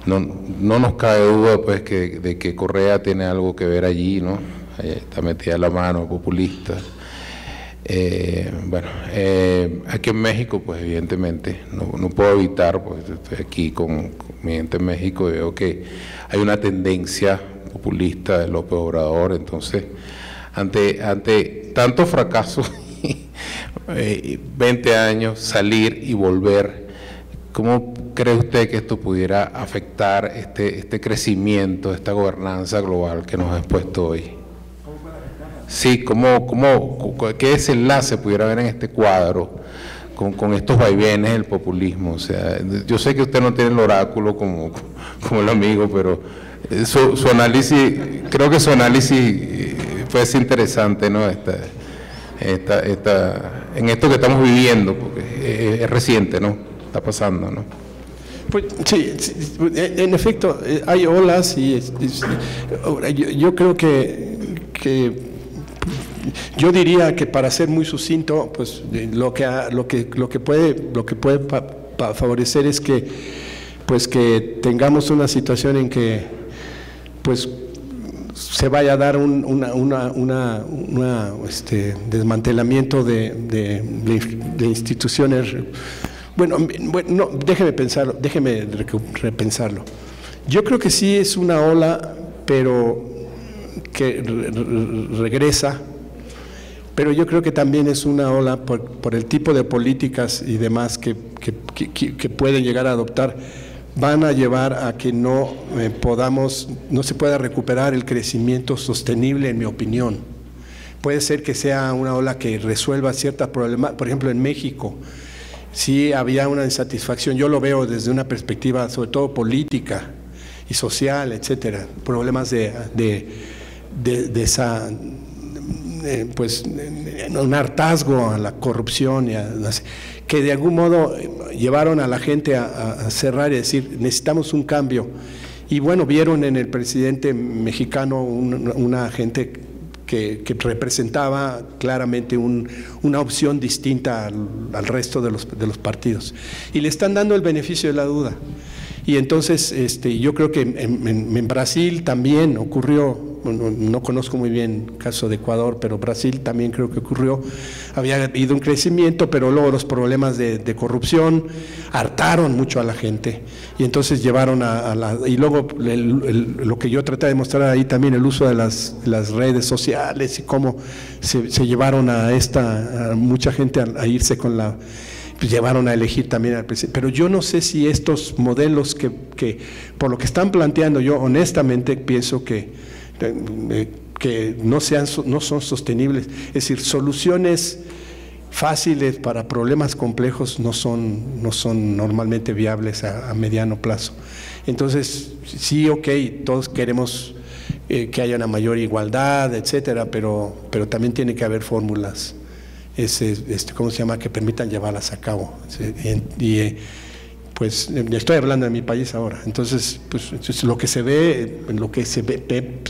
no nos cabe duda pues de que Correa tiene algo que ver allí, ¿no? Está metida la mano populista. Aquí en México, pues evidentemente no puedo evitar, pues estoy aquí con mi gente en México y veo que hay una tendencia populista de López Obrador. Entonces, ante tanto fracaso, 20 años, salir y volver, ¿cómo cree usted que esto pudiera afectar este crecimiento, esta gobernanza global que nos ha expuesto hoy? Sí, ¿qué desenlace pudiera haber en este cuadro con estos vaivenes del populismo? O sea, yo sé que usted no tiene el oráculo como el amigo, pero su análisis, creo que su análisis puede ser interesante, ¿no? En esto que estamos viviendo, porque es reciente, ¿no? Está pasando, ¿no? Pues sí, en efecto, hay olas y yo creo que yo diría que, para ser muy sucinto, pues lo que puede favorecer es que tengamos una situación en que pues se vaya a dar un desmantelamiento de instituciones. Bueno, no, déjeme repensarlo. Yo creo que sí es una ola, pero que regresa, pero yo creo que también es una ola por el tipo de políticas y demás que pueden llegar a adoptar, van a llevar a que no se pueda recuperar el crecimiento sostenible, en mi opinión. Puede ser que sea una ola que resuelva ciertas problemas. Por ejemplo, en México sí había una insatisfacción, yo lo veo desde una perspectiva sobre todo política y social, etcétera, problemas de esa, pues, un hartazgo a la corrupción que de algún modo llevaron a la gente a cerrar y decir, necesitamos un cambio. Y bueno, vieron en el presidente mexicano una gente que representaba claramente una opción distinta al resto de los partidos. Y le están dando el beneficio de la duda. Y entonces yo creo que en Brasil también ocurrió, no conozco muy bien el caso de Ecuador, pero Brasil también creo que ocurrió, había habido un crecimiento, pero luego los problemas de corrupción hartaron mucho a la gente, y entonces llevaron y luego lo que yo traté de mostrar ahí también, el uso de las redes sociales y cómo se llevaron a mucha gente a irse con pues llevaron a elegir también al presidente. Pero yo no sé si estos modelos que por lo que están planteando, yo honestamente pienso que no son sostenibles. Es decir, soluciones fáciles para problemas complejos no son normalmente viables a mediano plazo. Entonces, sí, ok, todos queremos que haya una mayor igualdad, etcétera, pero también tiene que haber fórmulas ¿cómo se llama?, que permitan llevarlas a cabo. Pues estoy hablando de mi país ahora. Entonces, pues lo que se ve,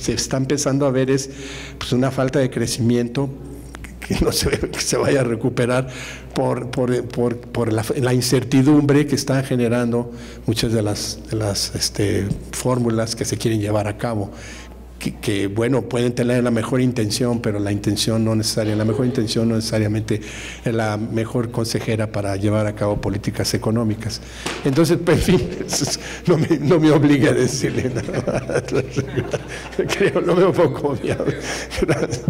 se está empezando a ver es pues una falta de crecimiento que no se ve que se vaya a recuperar por la incertidumbre que están generando muchas de las fórmulas que se quieren llevar a cabo. Que bueno, pueden tener la mejor intención, pero la mejor intención no necesariamente es la mejor consejera para llevar a cabo políticas económicas. Entonces, en fin, no me obligue a decirle nada. Creo, lo veo poco viable. Gracias.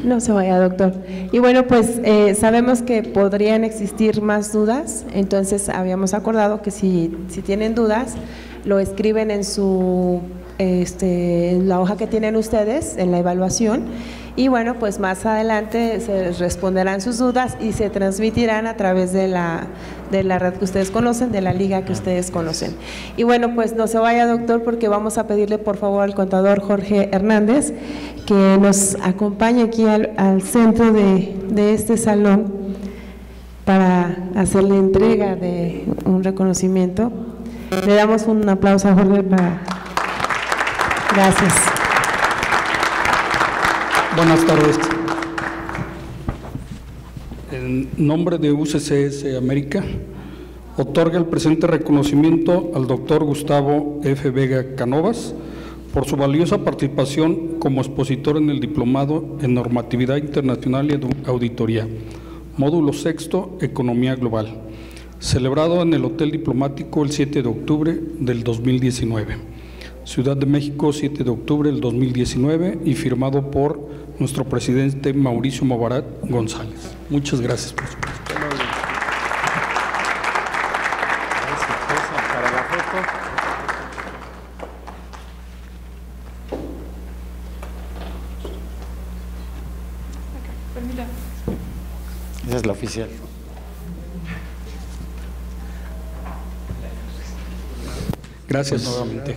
No se vaya, doctor. Y bueno, pues sabemos que podrían existir más dudas, entonces habíamos acordado que si tienen dudas, lo escriben en la hoja que tienen ustedes, en la evaluación, y bueno, pues más adelante se responderán sus dudas y se transmitirán a través de la red que ustedes conocen, de la liga que ustedes conocen. Y bueno, pues no se vaya, doctor, porque vamos a pedirle por favor al contador Jorge Hernández que nos acompañe aquí al centro de este salón para hacer la entrega de un reconocimiento. Le damos un aplauso a Jorge Gracias. Buenas tardes. En nombre de UCCS América, otorga el presente reconocimiento al doctor Gustavo F. Vega Cánovas por su valiosa participación como expositor en el Diplomado en Normatividad Internacional y Auditoría, módulo sexto, Economía Global, celebrado en el Hotel Diplomático el 7 de octubre del 2019, Ciudad de México, 7 de octubre del 2019, y firmado por nuestro presidente Mauricio Mobarat González. Muchas gracias por su participación. Esa es la oficial. Gracias nuevamente.